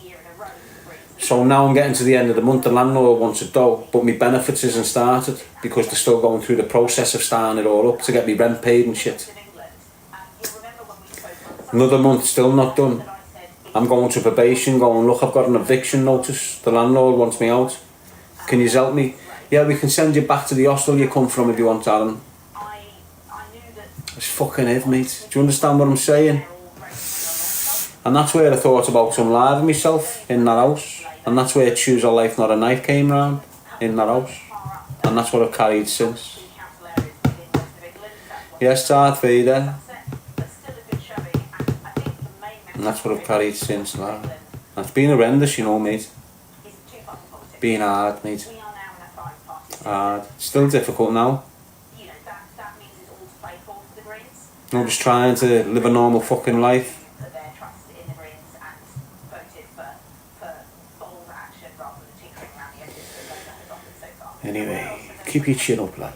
So now I'm getting to the end of the month, the landlord wants a dough, but my benefits isn't started because they're still going through the process of starting it all up to get me rent paid and shit. Another month, still not done. I'm going to probation, going, look, I've got an eviction notice, the landlord wants me out. Can you help me? Yeah, we can send you back to the hostel you come from if you want, Darren. It's fucking it, mate. Do you understand what I'm saying? And that's where I thought about unliving myself, in that house. And that's where Choose a Life Not a Knife came round, in that house. And that's what I've carried since. Yes, Darth Vader. And that's what I've carried since, lad. And it's been horrendous, you know, mate. Been hard, mate. Hard. Still difficult now. I'm just trying to live a normal fucking life. Anyway, keep your chin up, lad.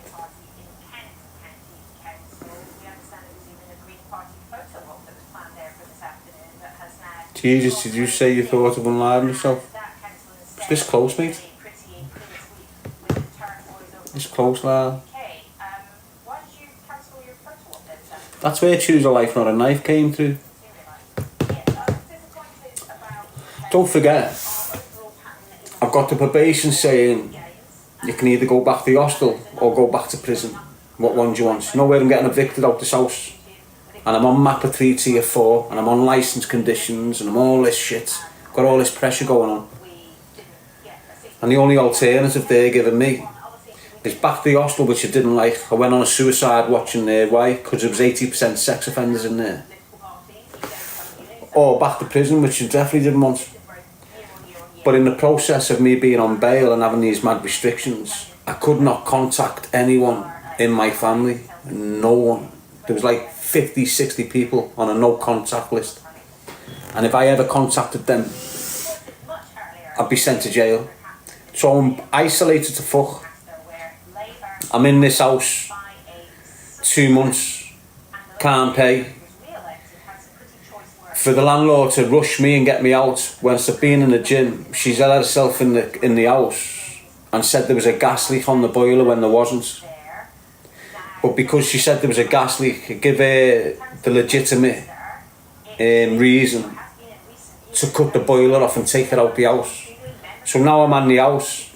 Jesus, did you say you thought of unliving yourself? It's this close, mate. This close, lad. That's where Choose a Life Not a Knife came through. Don't forget, I've got the probation saying you can either go back to the hostel or go back to prison. What one do you want? You know where I'm getting evicted out this house? And I'm on MAPA 3 tier 4 and I'm on licence conditions and I'm all this shit. Got all this pressure going on. And the only alternative they're giving me is back to the hostel, which I didn't like. I went on a suicide watch in there. Why? Because there was 80% sex offenders in there. Or back to prison, which I definitely didn't want. But in the process of me being on bail and having these mad restrictions, I could not contact anyone in my family. No one. There was like 50, 60 people on a no contact list. And if I ever contacted them, I'd be sent to jail. So I'm isolated to fuck. I'm in this house 2 months, can't pay. For the landlord to rush me and get me out whilst I've been in the gym, she's let herself in the house and said there was a gas leak on the boiler when there wasn't. But because she said there was a gas leak, I give her the legitimate reason to cut the boiler off and take her out the house. So now I'm in the house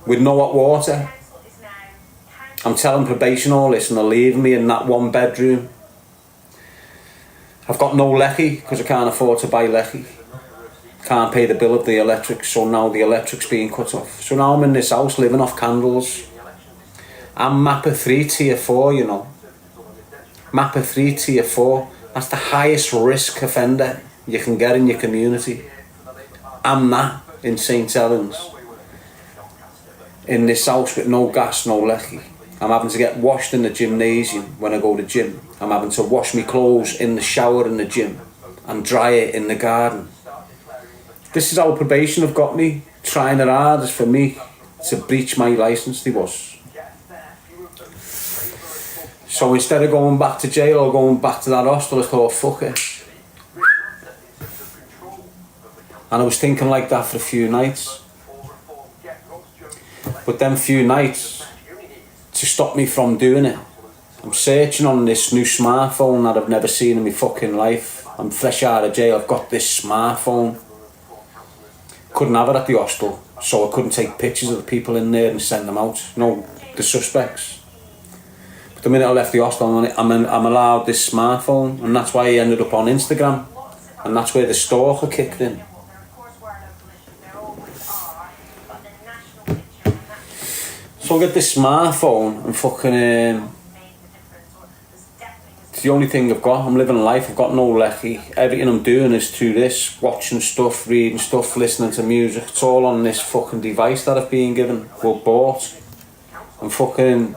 with no hot water. I'm telling probation all this and they're leaving me in that 1 bedroom. I've got no lecky because I can't afford to buy lecky. Can't pay the bill of the electric, so now the electric's being cut off. So now I'm in this house living off candles. I'm MAPA 3 tier 4, you know. MAPA 3 tier 4. That's the highest risk offender you can get in your community. I'm that in St Helens. In this house with no gas, no lecky. I'm having to get washed in the gymnasium when I go to gym. I'm having to wash my clothes in the shower in the gym and dry it in the garden. This is how probation have got me, trying their hardest for me to breach my licence, they was. So instead of going back to jail or going back to that hostel, I thought, fuck it. And I was thinking like that for a few nights. But them few nights, to to stop me from doing it. I'm searching on this new smartphone that I've never seen in my fucking life. I'm fresh out of jail, I've got this smartphone. Couldn't have it at the hostel, so I couldn't take pictures of the people in there and send them out. The suspects. But the minute I left the hostel, I'm allowed this smartphone, and that's why I ended up on Instagram. And that's where the Stalker kicked in. So I get this smartphone and fucking... it's the only thing I've got. I'm living life, I've got no lecky. Everything I'm doing is through this. Watching stuff, reading stuff, listening to music. It's all on this fucking device that I've been given. Well, bought. I'm fucking...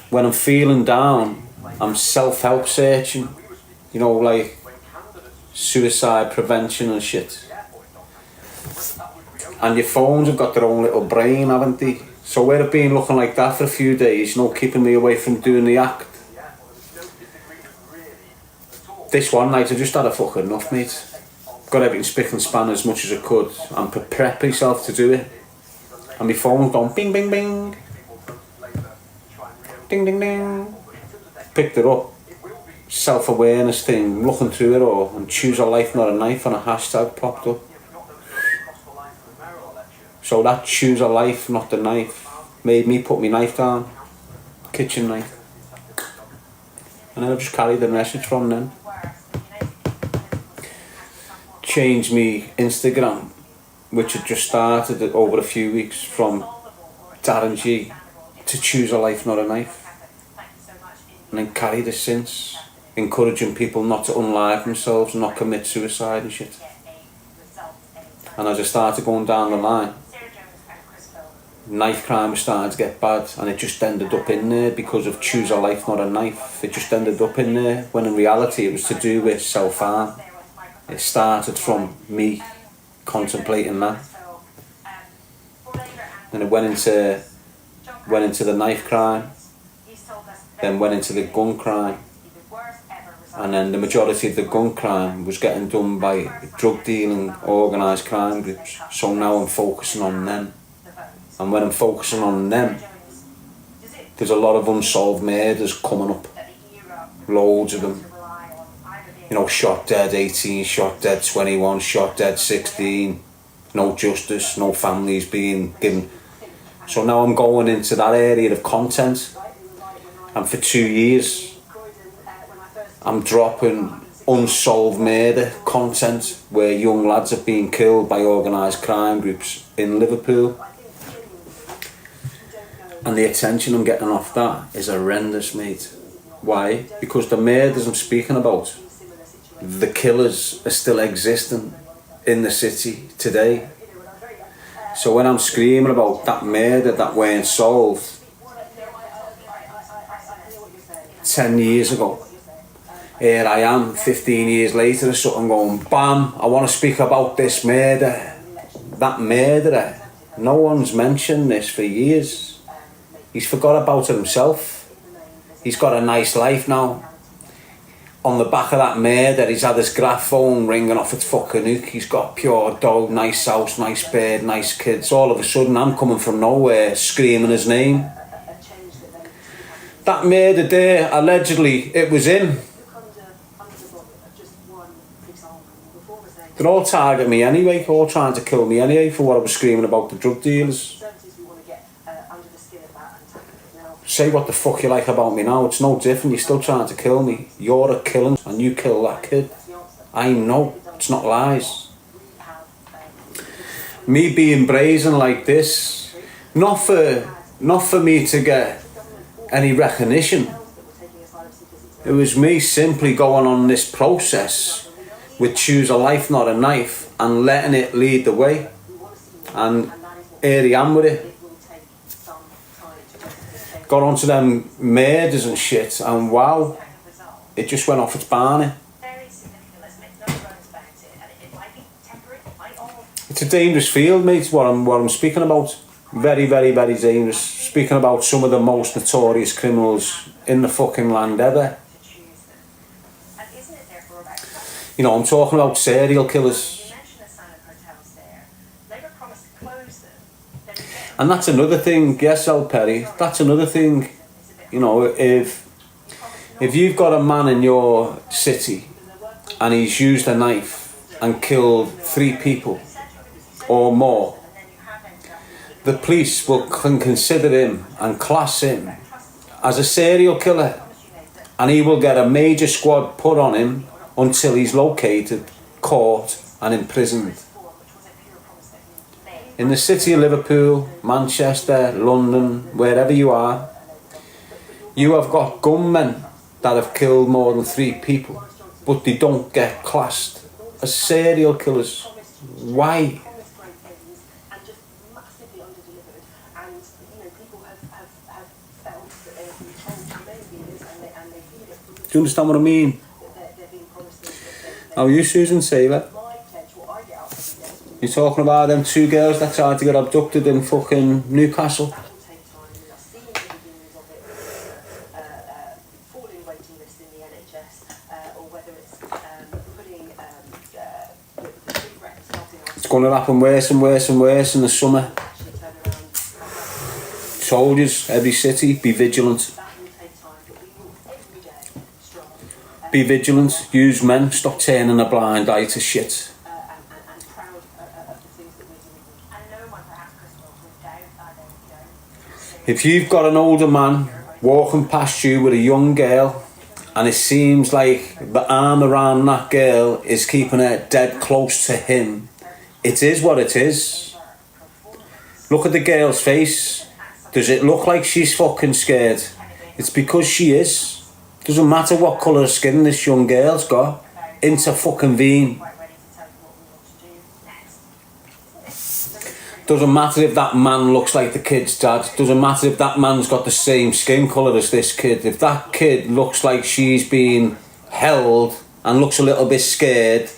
when I'm feeling down, I'm self-help searching. You know, like... suicide prevention and shit. And your phones have got their own little brain, haven't they? So where I've been looking like that for a few days, keeping me away from doing the act. This one night I just had a fucking enough, mate. Got everything spick and span as much as I could and prep myself to do it. And my phone's gone bing bing bing. Ding ding ding. Picked it up. Self-awareness thing, looking through it all, and choose a life not a knife, and a hashtag popped up. So that choose a life not the knife made me put my knife down, kitchen knife, and then I just carried the message from then. Changed me Instagram, which had just started over a few weeks, from Darren G to choose a life not a knife, and then carried it since. Encouraging people not to unalive themselves, not commit suicide and shit. And as I started going down the line, knife crime was starting to get bad, and it just ended up in there because of choose a life not a knife. It just ended up in there, when in reality it was to do with self-harm. It started from me contemplating that, and it went into the knife crime, then went into the gun crime. And then the majority of the gun crime was getting done by drug dealing, organised crime groups. So now I'm focusing on them. And when I'm focusing on them, there's a lot of unsolved murders coming up. Loads of them. Shot dead 18, shot dead 21, shot dead 16. No justice, no families being given. So now I'm going into that area of content. And for 2 years, I'm dropping unsolved murder content where young lads have been killed by organised crime groups in Liverpool. And the attention I'm getting off that is horrendous, mate. Why? Because the murders I'm speaking about, the killers are still existing in the city today. So when I'm screaming about that murder that weren't solved 10 years ago, here I am 15 years later or something going, bam, I want to speak about this murder. That murderer, no one's mentioned this for years. He's forgot about it himself. He's got a nice life now. On the back of that murder, he's had his graphone ringing off its fucking hook. He's got pure dough, nice house, nice bed, nice kids. All of a sudden, I'm coming from nowhere, screaming his name. That murder there, allegedly, it was him. They're all targeting me anyway, all trying to kill me anyway for what I was screaming about the drug dealers. Say what the fuck you like about me now, it's no different, you're still trying to kill me. You're a killing and you kill that kid. I know, it's not lies. Me being brazen like this, not for me to get any recognition. It was me simply going on this process with choose a life not a knife and letting it lead the way, and here I am with it. Got onto them murders and shit, and wow, it just went off its barney. It's a dangerous field, mate, what I'm speaking about. Very, very, very dangerous. Speaking about some of the most notorious criminals in the fucking land ever. I'm talking about serial killers. And that's another thing, yes, Al Perry, that's another thing. You know, if you've got a man in your city and he's used a knife and killed 3 people or more, the police can consider him and class him as a serial killer, and he will get a major squad put on him until he's located, caught and imprisoned. In the city of Liverpool, Manchester, London, wherever you are, you have got gunmen that have killed more than 3 people, but they don't get classed as serial killers. Why? Do you understand what I mean? How are you, Susan Saylor? You're talking about them 2 girls that tried to get abducted in fucking Newcastle? It's going to happen worse and worse and worse in the summer. Soldiers, every city, be vigilant. Be vigilant, use men, stop turning a blind eye to shit. If you've got an older man walking past you with a young girl and it seems like the arm around that girl is keeping her dead close to him, it is what it is. Look at the girl's face. Does it look like she's fucking scared? It's because she is. Doesn't matter what colour of skin this young girl's got. Into fucking vein. Doesn't matter if that man looks like the kid's dad. Doesn't matter if that man's got the same skin colour as this kid. If that kid looks like she's been held and looks a little bit scared,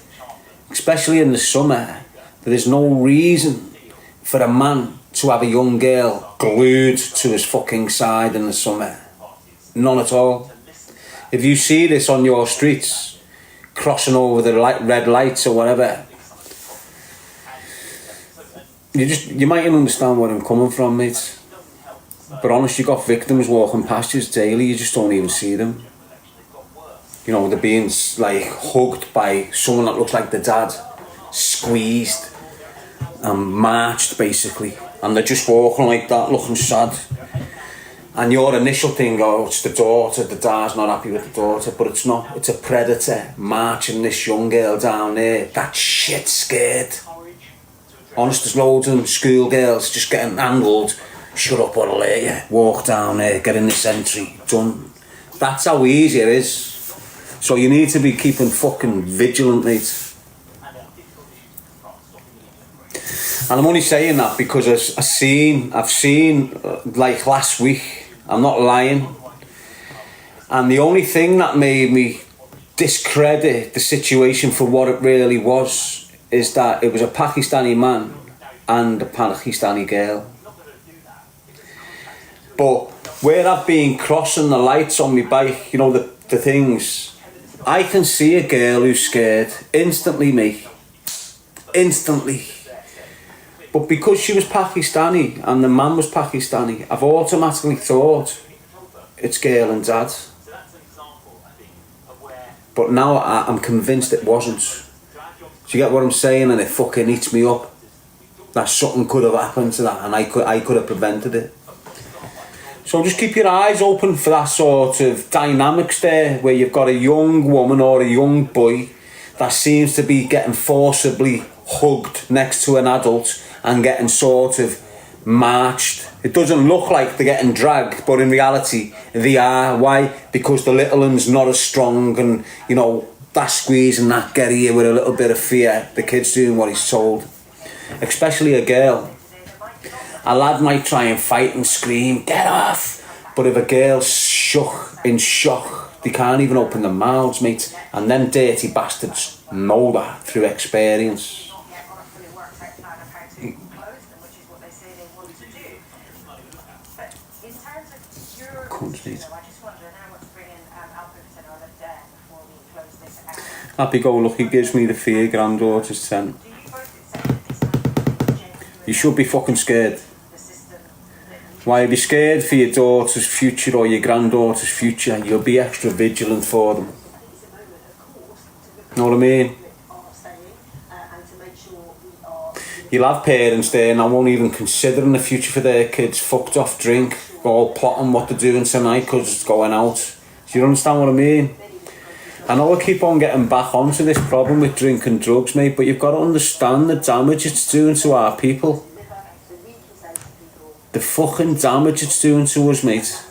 especially in the summer, there is no reason for a man to have a young girl glued to his fucking side in the summer. None at all. If you see this on your streets, crossing over the red lights or whatever, you might even understand where I'm coming from, mate. But honest, you got victims walking past you daily, you just don't even see them. You know, they're being like hugged by someone that looks like the dad, squeezed and marched basically, and they're just walking like that, looking sad. And your initial thing, oh, it's the daughter, the dad's not happy with the daughter, but it's not. It's a predator marching this young girl down there. That shit scared. Honest, there's loads of them schoolgirls just getting handled. Shut up, what'll hurt you? Walk down there, get in this entry, done. That's how easy it is. So you need to be keeping fucking vigilant, mate. And I'm only saying that because I've seen like last week, I'm not lying, and the only thing that made me discredit the situation for what it really was is that it was a Pakistani man and a Pakistani girl. But where I've been crossing the lights on my bike, you know, the things, I can see a girl who's scared instantly, mate. Instantly. But because she was Pakistani and the man was Pakistani, I've automatically thought it's girl and dad. But now I'm convinced it wasn't. Do you get what I'm saying? And it fucking eats me up that something could have happened to that and I could have prevented it. So just keep your eyes open for that sort of dynamics there, where you've got a young woman or a young boy that seems to be getting forcibly hugged next to an adult and getting sort of marched. It doesn't look like they're getting dragged, but in reality they are. Why? Because the little one's not as strong, and you know, that squeeze and that get here with a little bit of fear. The kid's doing what he's told. Especially a girl. A lad might try and fight and scream, get off! But if a girl's in shock, they can't even open their mouths, mate. And them dirty bastards know that through experience. Happy-go-lucky gives me the fear, granddaughter's 10. You should be fucking scared. Why, if you're scared for your daughter's future or your granddaughter's future, you'll be extra vigilant for them. Know what I mean? You'll have parents there and I won't even considering the future for their kids, fucked off drink, all plotting what they're doing tonight because it's going out. Do you understand what I mean? I know I keep on getting back onto this problem with drink and drugs, mate, but you've got to understand the damage it's doing to our people. The fucking damage it's doing to us, mate.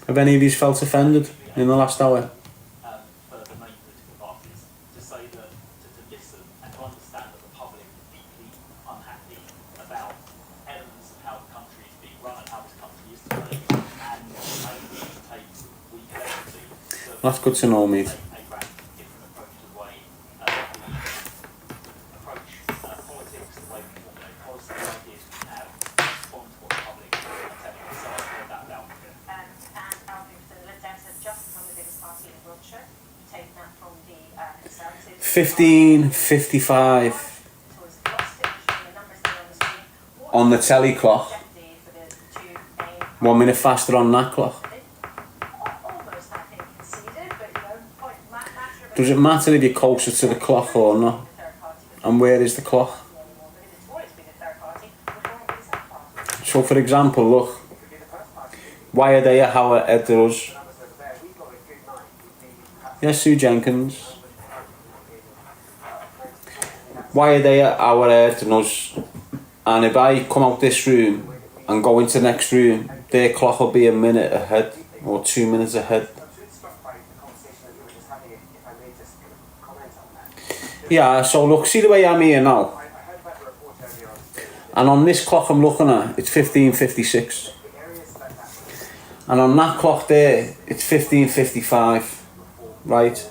Have any of you felt offended in the last hour? For the main political parties to say that to listen and to understand that the public are deeply unhappy about elements of how the country is being run and how this country is today, and only take weak evidence. That's good to know, mate. $15.55 on the telly clock. 1 minute faster on that clock. Does it matter if you're closer to the clock or not? And where is the clock? So for example, look, why are they a hour ahead of us? Yes, Sue Jenkins. Why are they an hour ahead of us? And if I come out this room and go into the next room, their clock will be a minute ahead or 2 minutes ahead. Yeah, so look, see the way I'm here now? And on this clock I'm looking at, it's 15:56. And on that clock there, it's 15:55. Right?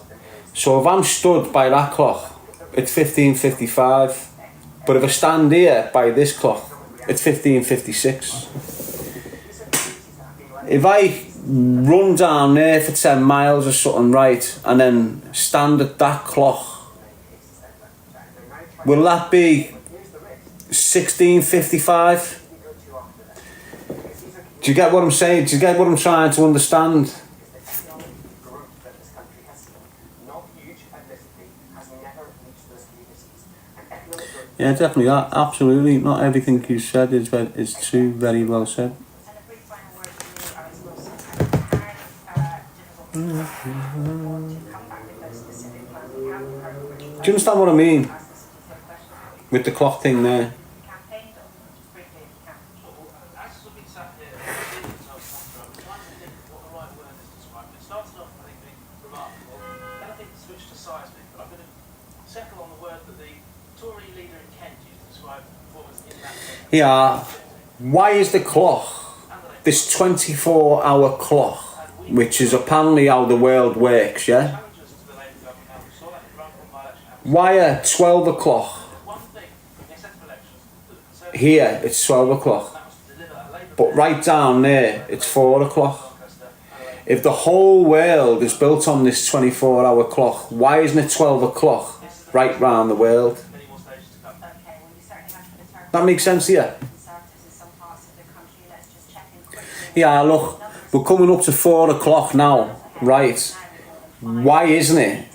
So if I'm stood by that clock, it's 15:55. But if I stand here by this clock, it's 15:56. If I run down there for 10 miles or something, right, and then stand at that clock, will that be 16:55? Do you get what I'm saying? Do you get what I'm trying to understand? Yeah, definitely. Absolutely. Not everything you said is too very well said. Do you understand what I mean? With the clock thing there. Yeah, why is the clock, this 24-hour clock, which is apparently how the world works, yeah? Why at 12 o'clock? Here, it's 12 o'clock. But right down there, it's 4 o'clock. If the whole world is built on this 24-hour clock, why isn't it 12 o'clock right round the world? That makes sense here? Yeah, look, we're coming up to 4 o'clock now, right? Why isn't it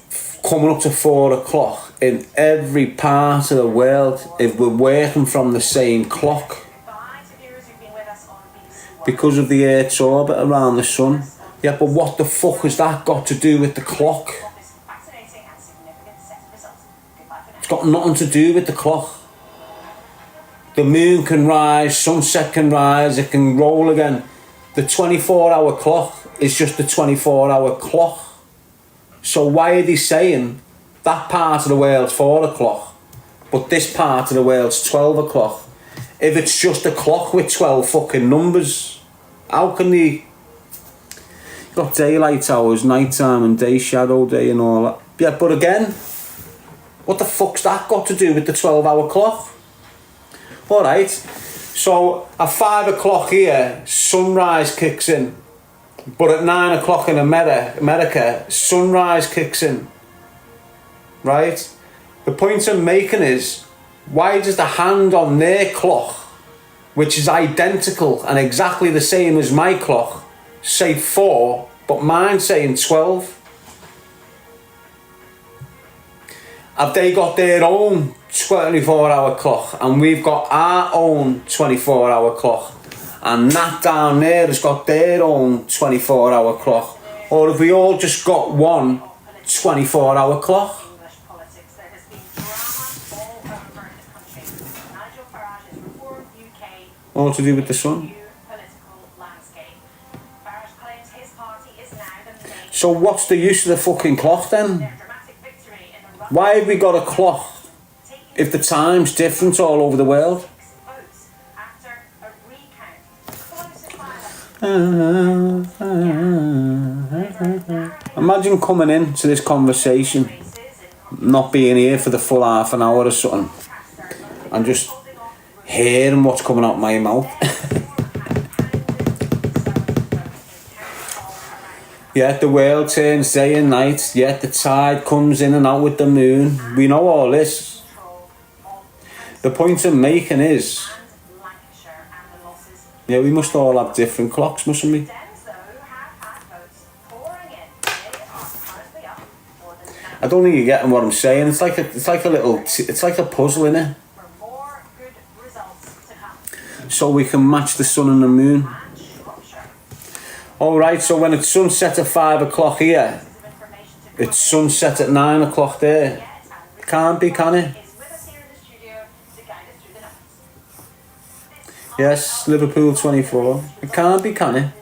coming up to 4 o'clock in every part of the world if we're working from the same clock? Because of the Earth's orbit around the sun. Yeah, but what the fuck has that got to do with the clock? It's got nothing to do with the clock. The moon can rise, sunset can rise, it can roll again. The 24-hour clock is just a 24-hour clock. So why are they saying that part of the world's 4 o'clock, but this part of the world's 12 o'clock? If it's just a clock with 12 fucking numbers, how can they... You've got daylight hours, nighttime and day, shadow day and all that. Yeah, but again, what the fuck's that got to do with the 12-hour clock? Alright, so at 5 o'clock here, sunrise kicks in. But at 9 o'clock in America, sunrise kicks in. right? The point I'm making is, why does the hand on their clock, which is identical and exactly the same as my clock, say 4, but mine saying 12? Have they got their own 24-hour clock and we've got our own 24-hour clock, and that down there has got their own 24-hour clock? Or have we all just got one 24-hour clock? All to do with the sun. So what's the use of the fucking clock then? Why have we got a clock if the time's different all over the world? Imagine coming into this conversation, not being here for the full half an hour or something, and just hearing what's coming out my mouth. Yet the world turns day and night, yet the tide comes in and out with the moon. We know all this. The point I'm making is, yeah, we must all have different clocks, mustn't we? I don't think you're getting what I'm saying. It's like a puzzle, innit? So we can match the sun and the moon. Alright, so when it's sunset at 5 o'clock here, it's sunset at 9 o'clock there. Can't be, can it? Yes, Liverpool 24. It can't be, can it?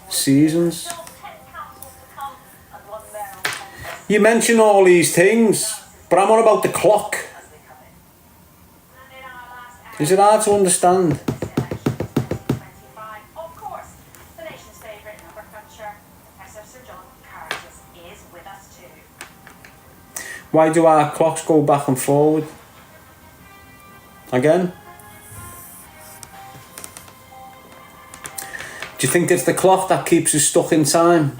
Seasons. You mention all these things, but I'm on about the clock. Is it hard to understand? Why do our clocks go back and forward? Again? Do you think it's the clock that keeps us stuck in time?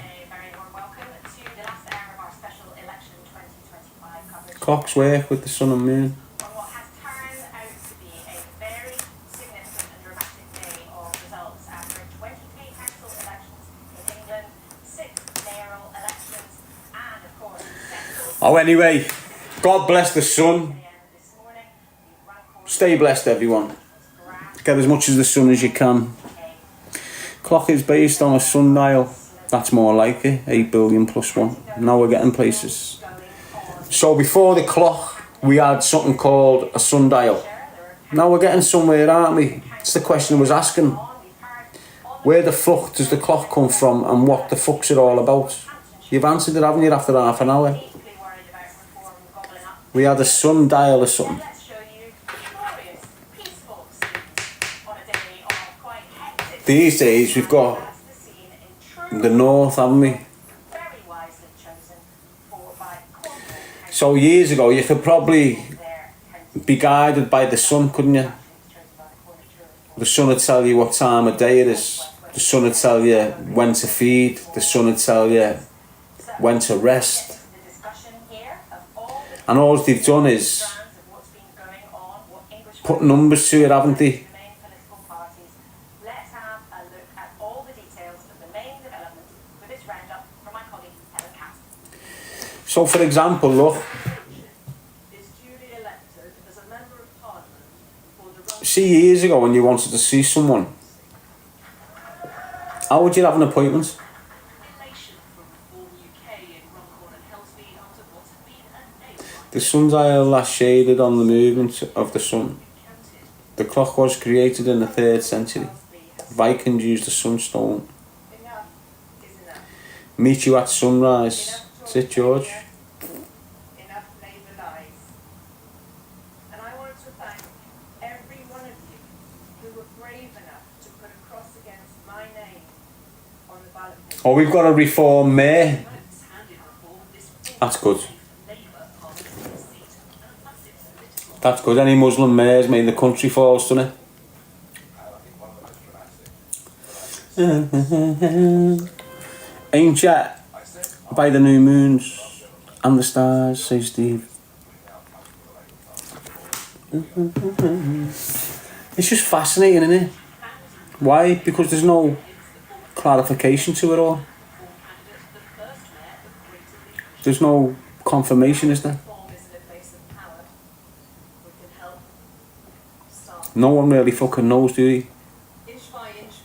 Clocks work with the sun and moon. Oh, anyway, God bless the sun. Stay blessed, everyone. Get as much of the sun as you can. Clock is based on a sundial. That's more like it. 8 billion plus 1. Now we're getting places. So before the clock, we had something called a sundial. Now we're getting somewhere, aren't we? It's the question I was asking. Where the fuck does the clock come from and what the fuck's it all about? You've answered it, haven't you, after half an hour? We had a sundial or something. These days we've got the north, haven't we? So years ago you could probably be guided by the sun, couldn't you? The sun would tell you what time of day it is. The sun would tell you when to feed. The sun would tell you when to rest. And all they've done is put numbers to it, haven't they? So for example, look, see years ago when you wanted to see someone, how would you have an appointment? The sundial last shaded on the movement of the sun. The clock was created in the 3rd century. Vikings used the sunstone. Meet you at sunrise. That's it, George. Oh, we've got a reform mayor. That's good. That's good. Any Muslim mayors made the country falls, doesn't it? Ain't ya by the new moons? And the stars, says Steve. It's just fascinating, isn't it? Why? Because there's no clarification to it all. There's no confirmation, is there? No one really fucking knows, do they?